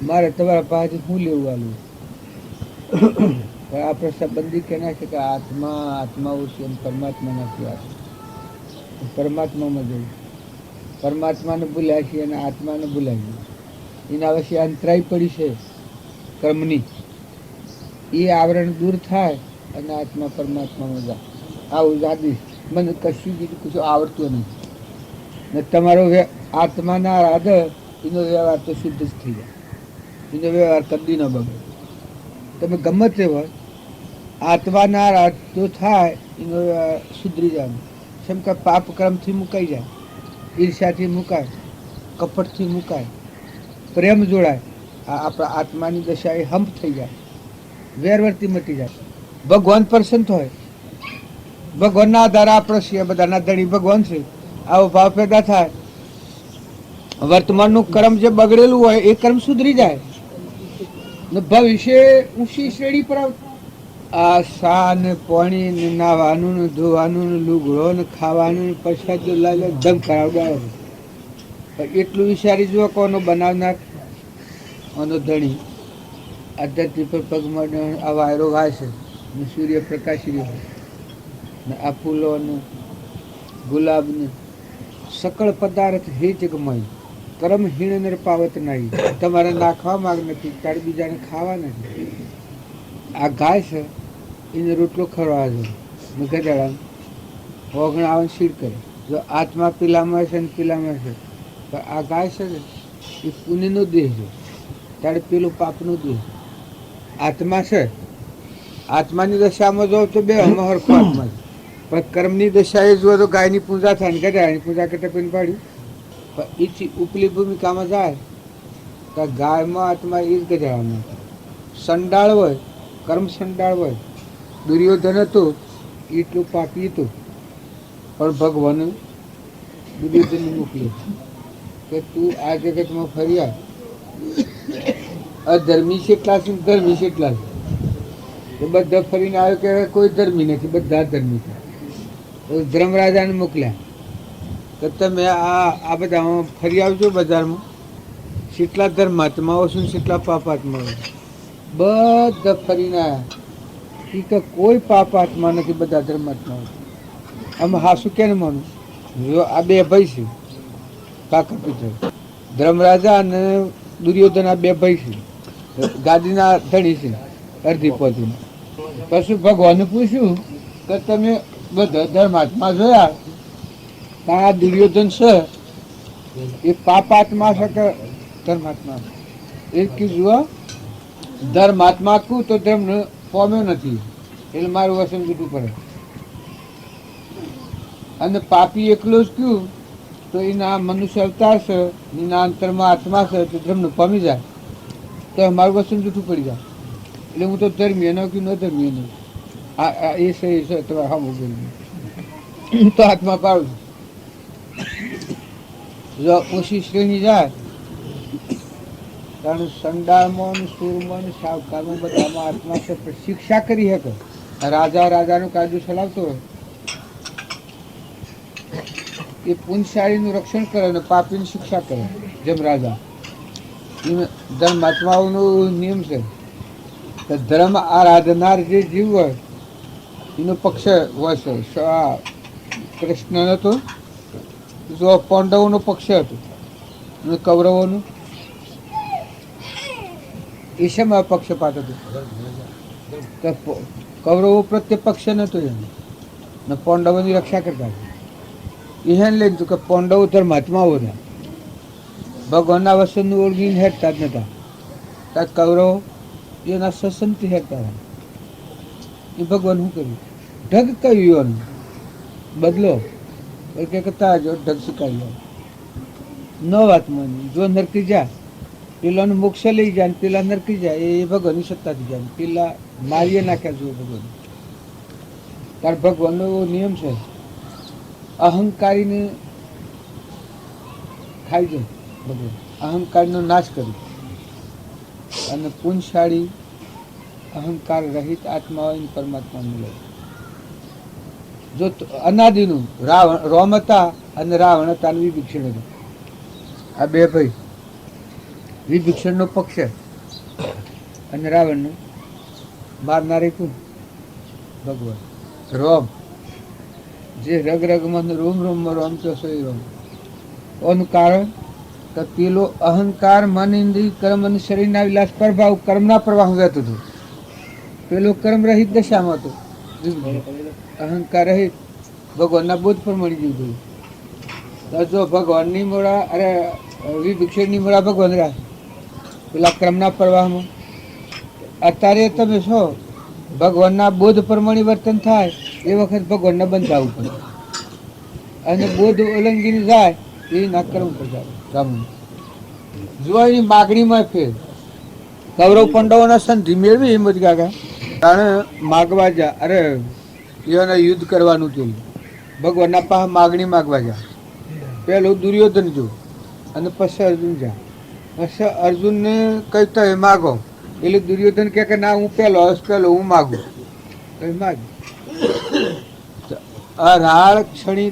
મારે તમારા પાસેથી શું લેવું આલું પણ આપણે સંબંધી કહેના છે કે આત્મા ઓછી એમ પરમાત્મા નથી વાત પરમાત્મામાં જવું પરમાત્માને ભૂલ્યા છીએ અને આત્માને ભૂલાવીએ એના વચ્ચે અંતરાય પડી છે કર્મની એ આવરણ દૂર થાય અને આત્મા પરમાત્મામાં જાય આવું જાદી મને કશું બીજું કશું આવડતું નહીં ને તમારો આત્માના આરાધે એનો વ્યવહાર તો શુદ્ધ જ થઈ જાય એનો વ્યવહાર કદી ન બગડે તમે ગમે તે હોય આત્માના આરાધ તો થાય એનો વ્યવહાર સુધરી જાય જેમ કે પાપ કર્મથી મુકાઈ જાય ઈર્ષ્યાથી મુકાય કપટથી મુકાય પ્રેમ જોડાય આ આપણા આત્માની દશા એ હંપ થઈ જાય વેરવર્તી મટી જાય ભગવાન પ્રસન્ન હોય ભગવાનના આધારે આપણે છીએ બધાના ધણી ભગવાન છે આવો ભાવ પેદા થાય વર્તમાનનું કર્મ જે બગડેલું હોય એ કર્મ સુધરી જાય ને ભવિષ્ય ઊંચી શ્રેણી પર આ સા ને પાણી ને નાવાનું ને ધોવાનું ને લુગડો ને ખાવાનું ને પૈસા જો લાગે દમ કરાવડાવે પણ એટલું વિચારી જુઓ કોનો બનાવનાર આનો ધણી આ ધરતી પર પગમાં આ વાયરો વાય છે ને સૂર્ય પ્રકાશી રહ્યો ને આ ફૂલો ને ગુલાબ ને સકળ પદાર્થ હે જગમય કર્મહીણ ને પાવત નહીં તમારે નાખવા માંગ નથી ત્યારે બીજાને ખાવા નથી આ ગાય છે એને રોટલો ખરવા છે ને ગધેડા ઓગણ આવે શીર કરે જો આત્મા પીલામાં છે ને પીલામાં છે પણ આ ગાય છે ને એ પુણ્યનો દેહ છે ત્યારે પેલું પાપનો દેહ આત્મા છે આત્માની દશામાં જો તો બે હરખો આત્મા છે પણ કર્મની દશાએ જુઓ તો ગાયની પૂજા થાય ને ગધેડાની પૂજા કરતા કોઈને પાડ્યું પણ એથી ઉપલી ભૂમિકામાં જાય તો ગાયમાં આત્મા એ જ ગધેડામાં સંડાળ હોય કર્મ સંડાળ હોય દુર્યોધન હતો એટલું પાપી હતું પણ ભગવાને દુર્યોધનને મોકલ્યો કે તું આ જગતમાં ફર્યા અધર્મી કેટલા છે ધર્મી કેટલા છે એ બધા ફરીને આવ્યો કે કોઈ ધર્મી નથી બધા ધર્મી છે ધર્મરાજાને મોકલ્યા કે તમે આ બધા ફરી આવજો બજારમાં કેટલા ધર્માત્માઓ છે કેટલા પાપાત્માઓ બધા ફરીને આવ્યા કે કોઈ પાપાત્મા નથી બધા ધર્માત્માઓ આમ હાસુ કેને માનું જો આ બે ભાઈ છે કાકા પિત્ર ધર્મરાજા અને દુર્યોધન આ બે ભાઈ છે ગાદીના ધણી છે અડધી પોતી પછી ભગવાને પૂછ્યું કે તમે બધા ધર્માત્મા જોયા આ દુર્યોધન છે એ પાપાત્મા છે કે ધર્માત્મા એ કીધું ધર્માત્મા કહું તો ધર્મ પામ્યો નથી એટલે મારું વસન જૂઠું પડે અને પાપી એકલો જ કયું તો એના મનુષ્ય અવતાર છે એના અંતરમાં આત્મા છે તો ધર્મને પામી જાય તો મારું વસન જૂઠું પડી જાય એટલે હું તો ધર્મીય ન કહ્યું ન ધર્મીય નહીં આ એ છે તમારે હા મોકલી તો આત્મા પાડું છું જો ઊંચી શ્રેણી જાય કારણ સંડાળમાં ને સુરમાં ને સાવકારમાં બધામાં આત્મા છે શિક્ષા કરી શકે. રાજાનો કાયદો ચલાવતો હોય એ પુણ્યશાળીનું રક્ષણ કરે અને પાપીની શિક્ષા કરે. જેમ રાજા ધર્માત્માઓનો નિયમ છે કે ધર્મ આરાધનાર જે જીવ હોય એનો પક્ષ હોય છે. આ કૃષ્ણ હતો જો પાંડવોનો પક્ષ હતો અને કૌરવોનું એ શેમાં પક્ષપાત હતું? કૌરવો પ્રત્યે પક્ષ નતો એને ને પાંડવોની રક્ષા કરતા એને લઈને તું કે પાંડવો ધર્માત્માઓ હતા, ભગવાનના વસનનું ઓળગીને હેઠતા જ નતા. ત્યાં કૌરવો એના સસનથી હેઠતા હતા. એ ભગવાન શું કર્યું? ઢગ કહ્યું એનું બદલો કે કરતા જો ઢગ શીખાવી ન વાત માની. જો નરકી જા પેલાનું મોક્ષ લઈ જાય પેલા નરકી જાય એ ભગવાનની સત્તાથી જાય. પેલા મારીએ નાખ્યા જો ભગવાન. તાર ભગવાનનો એવો નિયમ છે અહંકારીને ખાઈ જાય ભગવાન, અહંકારનો નાશ કરી અને પુણ્યશાળી અહંકાર રહિત આત્મા હોય પરમાત્મા મળે. જો અનાદિનું રોમ હતા અને રાવણ હતા અને વિભીષણ હતા. આ બે ભાઈ, વિભીષણનો પક્ષ અને રાવણનો મારનારે કોણ? ભગવાન. રોમ જે રગ રગમાં રોમ રોમમાં રોમ ચોસો એ રોમ. ઓનું કારણ કે પેલો અહંકાર મન ઇન્દ્રિય કર્મ અને શરીરના વિલાસ પ્રભાવ કર્મના પ્રવાહ વહેતો હતો. પેલો કર્મ રહિત દશામાં હતો, અહંકાર રહિત ભગવાનના બોધ પર મળી ગયું. જો ભગવાનની મોડા અરે વિભીષણની મોડા ભગવાન રહ્યા પેલા ક્રમના પ્રવાહમાં. અત્યારે તમે છો ભગવાનના બોધ પ્રમાણે વર્તન થાય એ વખત ભગવાનને બંધાવવું પડે અને બોધ ઉલ્લંઘીને જાય એ ના કરવું પડે. રામનું જો એની માગણીમાં ફેર કૌરવ પાંડવોના સંધિ મેળવી હિંમત કાકા કારણ માગવા જા. અરે એને યુદ્ધ કરવાનું હતું ભગવાનના પાસે માગણી માગવા જા. પેલું દુર્યોધન જો અને પછી અર્જુન જા. પછી અર્જુનને કહેતા એ માગો એટલે દુર્યોધન કે ના હું પેલો હું માગું તો માગ. આ રાળ ક્ષણી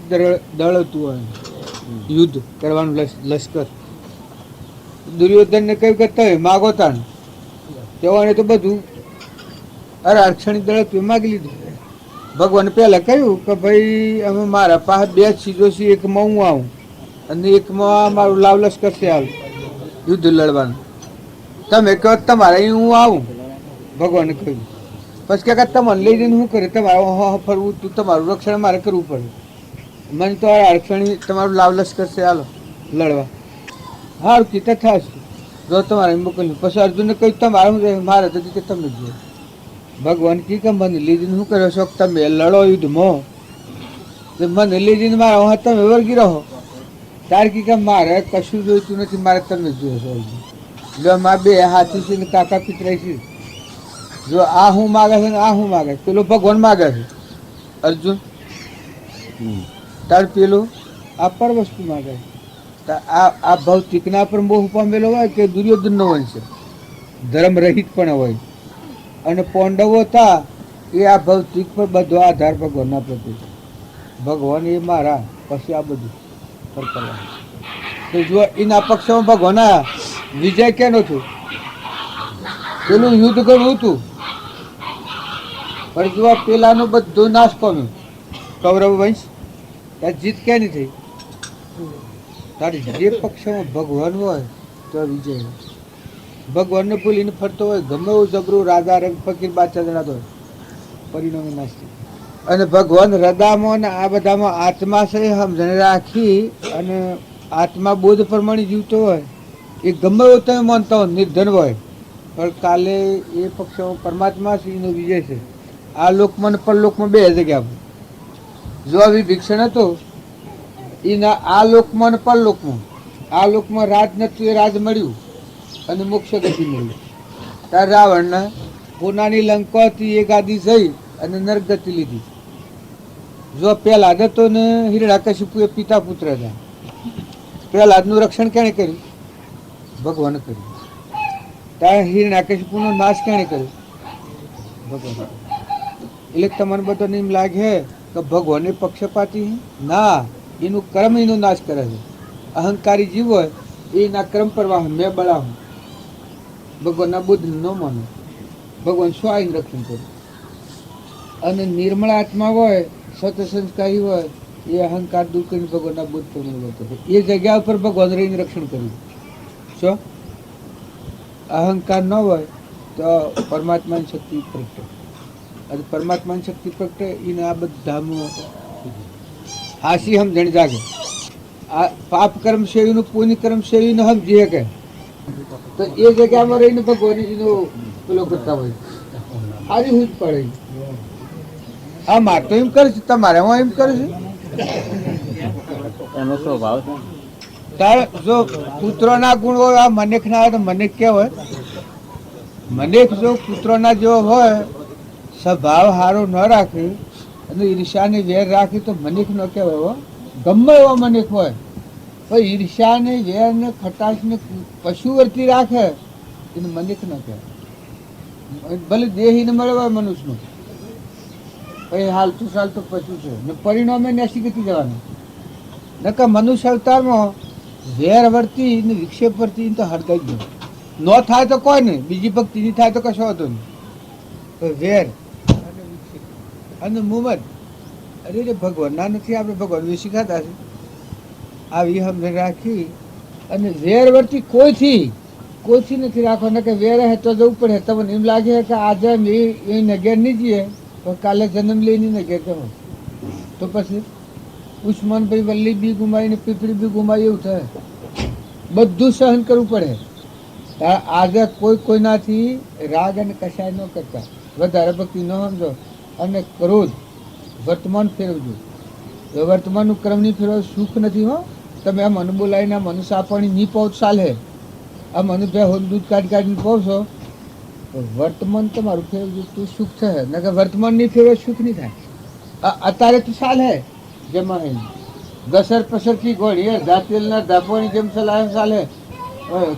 દળ હતું યુદ્ધ કરવાનું લશ્કર. દુર્યોધનને કહ્યું કે તમે માગો તાણ તેઓને તો બધું રાળ ક્ષણી દળ હતું માગી લીધું. ભગવાને પહેલાં કહ્યું કે ભાઈ અમે મારા પાસે બે ચીજો છે, એકમાં હું આવું અને એકમાં મારું લાવ લશ્કર છે હાલ યુદ્ધ લડવાનું. તમે કહો તમારે અહીં હું આવું ભગવાને કહ્યું. પછી કે તમને લઈ જઈને શું કરે? તમારે ફરવું તું તમારું રક્ષણ મારે કરવું પડે. મને તો અડક્ષણી તમારું લાવ લશ્કર છે હાલો લડવા. સારું કીધા થશે જો તમારે મોકલ્યું. પછી અર્જુનને કહ્યું તમારે શું મારે તો કે તમે જ ભગવાન કી કે મને લઈ જઈને શું કર્યો છો? તમે લડો યુદ્ધમાં મને લઈ જઈને મારા હા તમે વર્ગી રહો. તાર કી કે મારે કશું જોઈતું નથી, મારે તમે જોયો છો. જો મારા બે હાથી છે ને કાકા પિતરાઈ છે. જો આ હું માગે છે ને આ હું માગે છે. પેલો ભગવાન માગે છે અર્જુન, તાર પેલો આ પર વસ્તુ માગે છે. આ ભૌતિકના પર મોહ પામેલો હોય કે દુર્યોધનનો વંશ ધર્મ રહિત પણ હોય અને પાંડવો હતા એ આ ભૌતિક પર બધો આધાર ભગવાનના પ્રત્યે. ભગવાન એ મારા પછી આ બધું કરતા. તો જો એના પક્ષમાં ભગવાન આ વિજય કેનો થયો? પેલું યુદ્ધ ઘણું હતું પણ જો પેલાનો બધો નાશ પામ્યો કૌરવ વંશ. ત્યાં જીત ક્યાંની થઈ? તારી જે પક્ષમાં ભગવાન હોય તો વિજય. ભગવાનને ભૂલીને ફરતો હોય ગમે એવું જબરું રાજા રંગ ફકીર બાદશાહ જણાતો હોય પરિણામે નાશ થઈ. અને ભગવાન હૃદયમાં ને આ બધામાં આત્મા છે સમજણ રાખી અને આત્મા બોધ પ્રમાણે જીવતો હોય એ ગમે એવું તમે માનતા હોય નિર્ધન હોય પણ કાલે એ પક્ષમાં પરમાત્મા છે એનો વિજય છે. આ લોકમાં ને પરલોકમાં બે જગ્યા. જો આવી ભિક્ષણ હતો એના આ લોકમાં ને પરલોકમાં. આ લોકમાં રાજ નતું એ રાજ મળ્યું અને મોક્ષ ગતિ મળી. ત્યારે રાવણને પોતાની લંકાથી એ ગાદી જઈ અને નરક ગતિ લીધી. જો પેલા હતો ને હિરણ્યકશિપુ એ પિતા પુત્ર હતા પ્રહલાદનું રક્ષણ કેણે કર્યું? ભગવાને કર્યું. ત્યાં હિરણ્યકશિપુનો નાશ કેણે કર્યો? ભગવાન. એટલે તમને બધાને એમ લાગે કે ભગવાને પક્ષપાતી? ના, એનું કર્મ એનો નાશ કરે છે. અહંકારી જીવ હોય એના કર્મ પ્રવાહ મેં બળાવું. ભગવાનના બુદ્ધ ન માનો. ભગવાન સ્વયં રક્ષણ કરે. અને નિર્મળ આત્મા હોય, સત્સંસ્કારી હોય, એ અહંકાર દૂર કરીને ભગવાનના બુદ્ધ પ્રમાણે વર્તે છે. એ જગ્યા ઉપર ભગવાન રહીને રક્ષણ કર્યું. શું અહંકાર ન હોય તો પરમાત્માની શક્તિ પ્રગટે. અને પરમાત્માની શક્તિ પ્રગટે એને આ બધામાં હાસી સમજણ જાગે. આ પાપ કર્મ સેવીનું પુણ્ય કર્મ સેવીને સમજી શકે તો એ જગ્યામાં રહીને ભગવાન એનો પેલો કરતા હોય સારી હું જ પડે. હા, મારે તો એમ કરે છે, તમારે હું એમ કરે છે. એનો સ્વભાવ છે. તારે જો પુત્રોના ગુણ હોય, આ મનેક ના હોય તો મનેક કેવાય. મનેક જો પુત્રોના જેવો હોય, સ્વભાવ સારો ન રાખે અને ઈર્ષાને વેર રાખે તો મનેક ન કહેવાય. ગમે એવો મનેક હોય પણ ઈર્ષાને વેરને ખટાશને પશુ વર્તી રાખે એને મનેક ન કહેવાય. ભલે દેહીને મળે હોય મનુષ્યનું, પછી હાલતું ચાલતું પશુ છે ને પરિણામે નેસી ગતિ જવાનું. નકર મનુષ્ય અવતારમાં વેર વર્તી ને વિક્ષેપ વર્તી તો હરગાઈ જ ન થાય તો કોઈ નહીં, બીજી ભક્તિ નહીં થાય તો કશો હતો નહીં. વેર અને વિક્ષેપ અને મુમત અરે ભગવાનના નથી, આપણે ભગવાન વિશે ખાતા છે. આવી સમજણ રાખી અને વેર વર્તી કોઈથી નથી રાખવાના કે વેર હે તો જવું પડે. તમને એમ લાગે કે આજે એ નગેર નહીં જઈએ તો કાલે જન્મ લઈને નગેર જવો તો પછી ઉસ્માનભાઈ વલ્લી બી ગુમાવીને પીપળી બી ગુમાવી એવું થાય. બધું સહન કરવું પડે. આજે કોઈનાથી રાગ અને કશાય ન કરતા, વધારે ભક્તિ ન સમજો અને ક્રોધ વર્તમાન ફેરવજો. વર્તમાનનું ક્રમ નહીં ફેરવો સુખ નથી. હો, તમે આ મન બોલાવીને આ મન સાપણી નહીં પહોંચ ચાલે. આ મન બે દૂધ કાઢીને પહોંચો તો વર્તમાન તમારું ફેરવજો તું સુખ થશે. નકર વર્તમાન નહીં ફેરવો સુખ નહીં થાય. અત્યારે તો ચાલે જેમાં ઘસર પસર કી ઘોડી દાંતેલના ધાપોની જેમ ચલાવે ચાલે.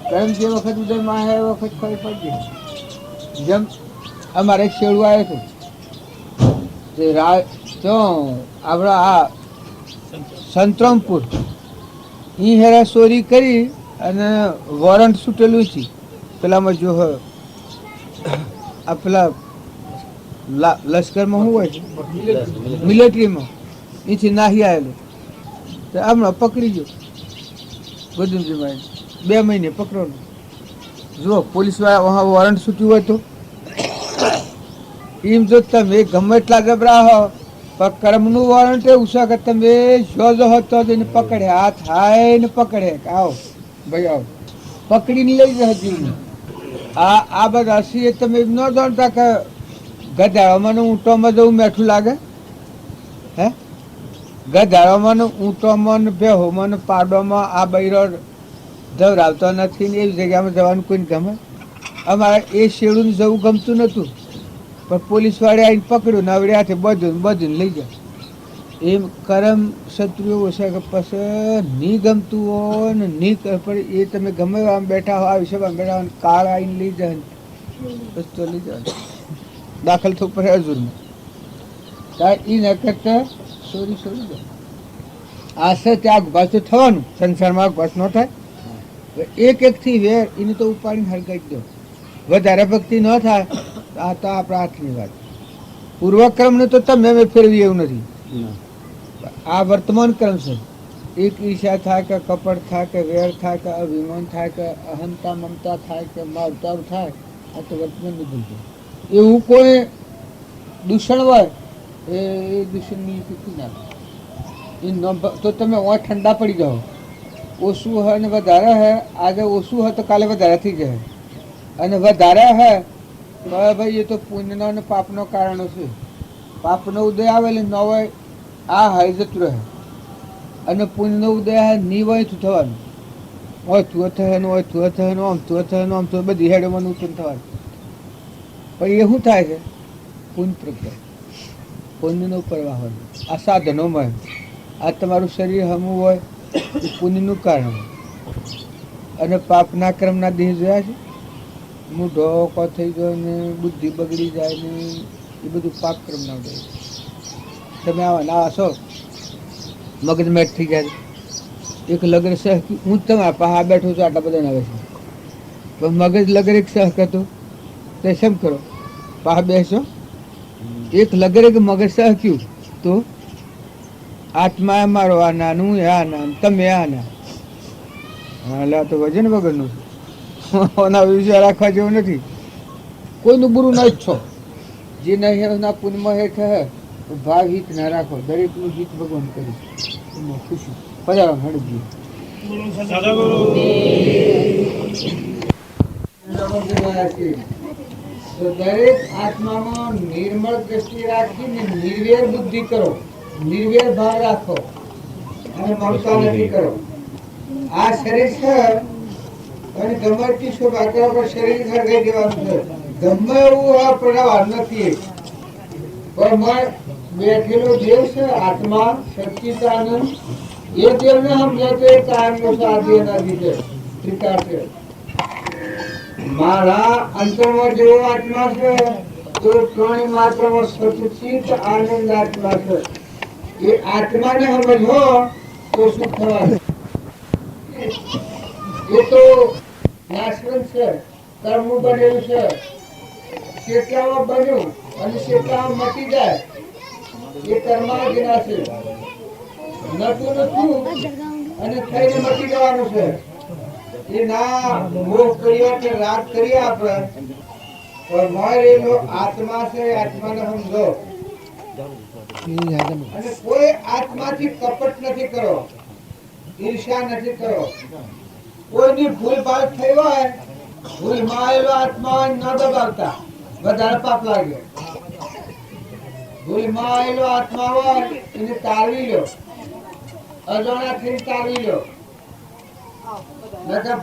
કર્મ જે વખત ઉદયમાં આવે એ વખત ખરી પડી જાય. જેમ અમારે એક શેડું આવ્યો હતો તો આપણા આ સંતરામપુર એ હેરા ચોરી કરી અને વોરંટ છૂટેલું છે પેલામાં જો આ પેલા લશ્કરમાં શું હોય છે મિલિટરીમાં એથી નાહી આવેલું તો હમણાં પકડી ગયો ગોદમજીમાં 2 મહિને પકડવાનું. જુઓ પોલીસવાળા વોરંટ છૂટ્યું હોય તો એમ જો તમે ગમે એટલા જબરા હો પણ કર્મનું વોરંટ એવું છે કે તમે જો હતો એને પકડે, હાથ હાય ને પકડે કે આવો ભાઈ આવો પકડીને લઈ જાય જીવને. આ બધા હસી એ તમે એમ ન જાણતા કે ગધાડામાં ઊંટોમાં જવું મેઠું લાગે. હે ગધાડામાં ઊંટોમાં બેહોમાં પાડોમાં આ બૈરો જવરાવતો નથી ને એવી જગ્યામાં જવાનું કોઈને ગમે. અમારે એ શેડું જવું ગમતું નહોતું પણ પોલીસવાળે આવીને પકડ્યું ને આવડે હાથે બધું લઈ જાય. એમ કરમ શત્રુઓ છે કે પછી નહીં ગમતું હોય ને નહીં પણ એ તમે ગમે આમ બેઠા હો આવી સભામાં બેઠા હોય કાળ આવીને લઈ જાય બસ તો લઈ જાય દાખલ થવું પડે હજુરમાં. એ ન કરતા સોરી જાય આશે ત્યાગ પાછું થવાનું. સંસારમાં પાછ ન થાય. એકથી વેર એને તો ઉપાડીને હળગાઈ દો. વધારે ભક્તિ ન થાય આ તો આપણા હાથની વાત. પૂર્વક્રમને તો તમે ફેરવી એવું નથી. આ વર્તમાન ક્રમ છે. એક ઈર્ષા થાય કે કપટ થાય કે વેર થાય કે અભિમાન થાય કે અહંતા મમતા થાય કે માવતાર થાય આ તો વર્તમાનની ભૂલ છે. એવું કોઈ દૂષણ હોય એ દૂષણની શીખી નાખે એ ન તો તમે ઠંડા પડી જાઓ. ઓછું હોય ને વધારે હોય, આજે ઓછું હોય તો કાલે વધારે થઈ જાય. અને વધારે હોય ભાઈ એ તો પુણ્યનો અને પાપનો કારણો છે. પાપનો ઉદય આવે એટલે ન હોય આ હાઈ જતું રહે અને પુણ્યનો ઉદય ની હોય તું થવાનું હોય તું થવાનું હોય તું થવાનું આમ તું થવાનું આમ તો બધી હેડોમાં ઉત્પન્ન થવાનું. પણ એ શું થાય છે પુણ્ય પ્રગટ પુણ્યનો પ્રવાહ હોય. આ સાધનોમાં આ તમારું શરીર હમવું હોય એ પુણ્યનું કારણ. અને પાપના ક્રમના દેહ જોયા છે, મૂઢો કો થઈ ગયો ને બુદ્ધિ બગડી જાય ને એ બધું પાપ ક્રમના દેહ. તમે આવા ના હશો, મગજ મેટ થઈ જાય. એક લગર સહ હું તમે પા બેઠું છું, આટલા બધા આવે છે, પણ મગજ લગર એક સહ કરતું તે શેમ કરો પા બેસો. એક લગર એક મગજ સહ ક્યું તો આત્મા મારો આ નાનું આ નાન તમે આ ના એટલે આ તો વજન વગરનું છે. વિષય રાખવા જેવું નથી. કોઈનું બુરું ન ઈચ્છો, જે નહીં એના પુણ્યમાં હેઠ હે ભાવ હિત ના રાખો. દરેકનું હિત ભગવાન કરી એમાં ખુશી પધારો હળજી. તો દરેક આત્મામાં નિર્મળ દ્રષ્ટિ રાખીને નિર્વેર બુદ્ધિ કરો, નિર્વેર ભાવ રાખો અને મમતા નથી કરો. આ શરીર છે અને ગમતી શોભા પર શરીર સળગાઈ દેવાનું છે. ગમે એવું આ પ્રભાવ નથી, પણ બેઠેલો દેવ છે આત્મા સચ્ચિદાનંદ, એ દેવને સમજે તો એ કાયમનો સાધ્ય નથી છે, સ્વીકાર છે. મારા અંતરમાં જેવો આત્મા છે તો પ્રાણી માત્રમાં સચિત આનંદ આત્મા છે. એ આત્માને સમજો તો સુખ થવાનું. એ તો નાશવંત છે, કર્મ બનેલું છે, શેકલામાં બન્યું અને શેકલામાં મટી જાય. એ કર્મા વિના છે, નતું નતું અને થઈને મટી જવાનું છે. એ ના મોહ કરીએ કે રાગ કરીએ આપણે, પણ મોય રહેલો આત્મા છે, આત્માને સમજો. અને કોઈ આત્માથી કપટ નથી કરો, ઈર્ષ્યા નથી કરો. કોઈની ભૂલ ભાલ થઈ હોય, ભૂલમાં આવેલો આત્મા ન દબાવતા, વધારે પાપ લાગે. ભૂલમાં આવેલો આત્મા હોય એને તારવી લો, અજાણા થઈને તારવી લો.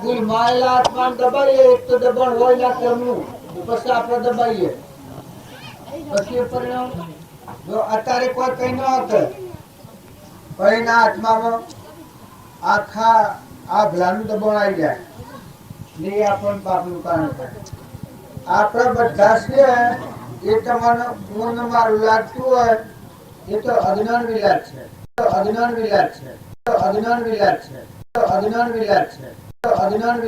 ભૂલમાં આવેલા આત્માને દબાવીએ તો દબાણ હોય ના કર્મનું, પછી આપણે દબાઈએ પછી પરિણામ. જો અત્યારે કોઈ કઈ ન હકે પણ એના આત્મામાં આખા આ ભલાનું દબાણ આવી જાય ને એ આપણને પાપનું કારણ થાય. આપણા બધા છે એ તમને પૂર્ણ મારું લાગતું હોય એ તો અજ્ઞાન વિલાસ છે, અજ્ઞાન વિલાસ છે, અજ્ઞાન વિલાસ છે, અજ્ઞાન વિલાસ છે, અજ્ઞાન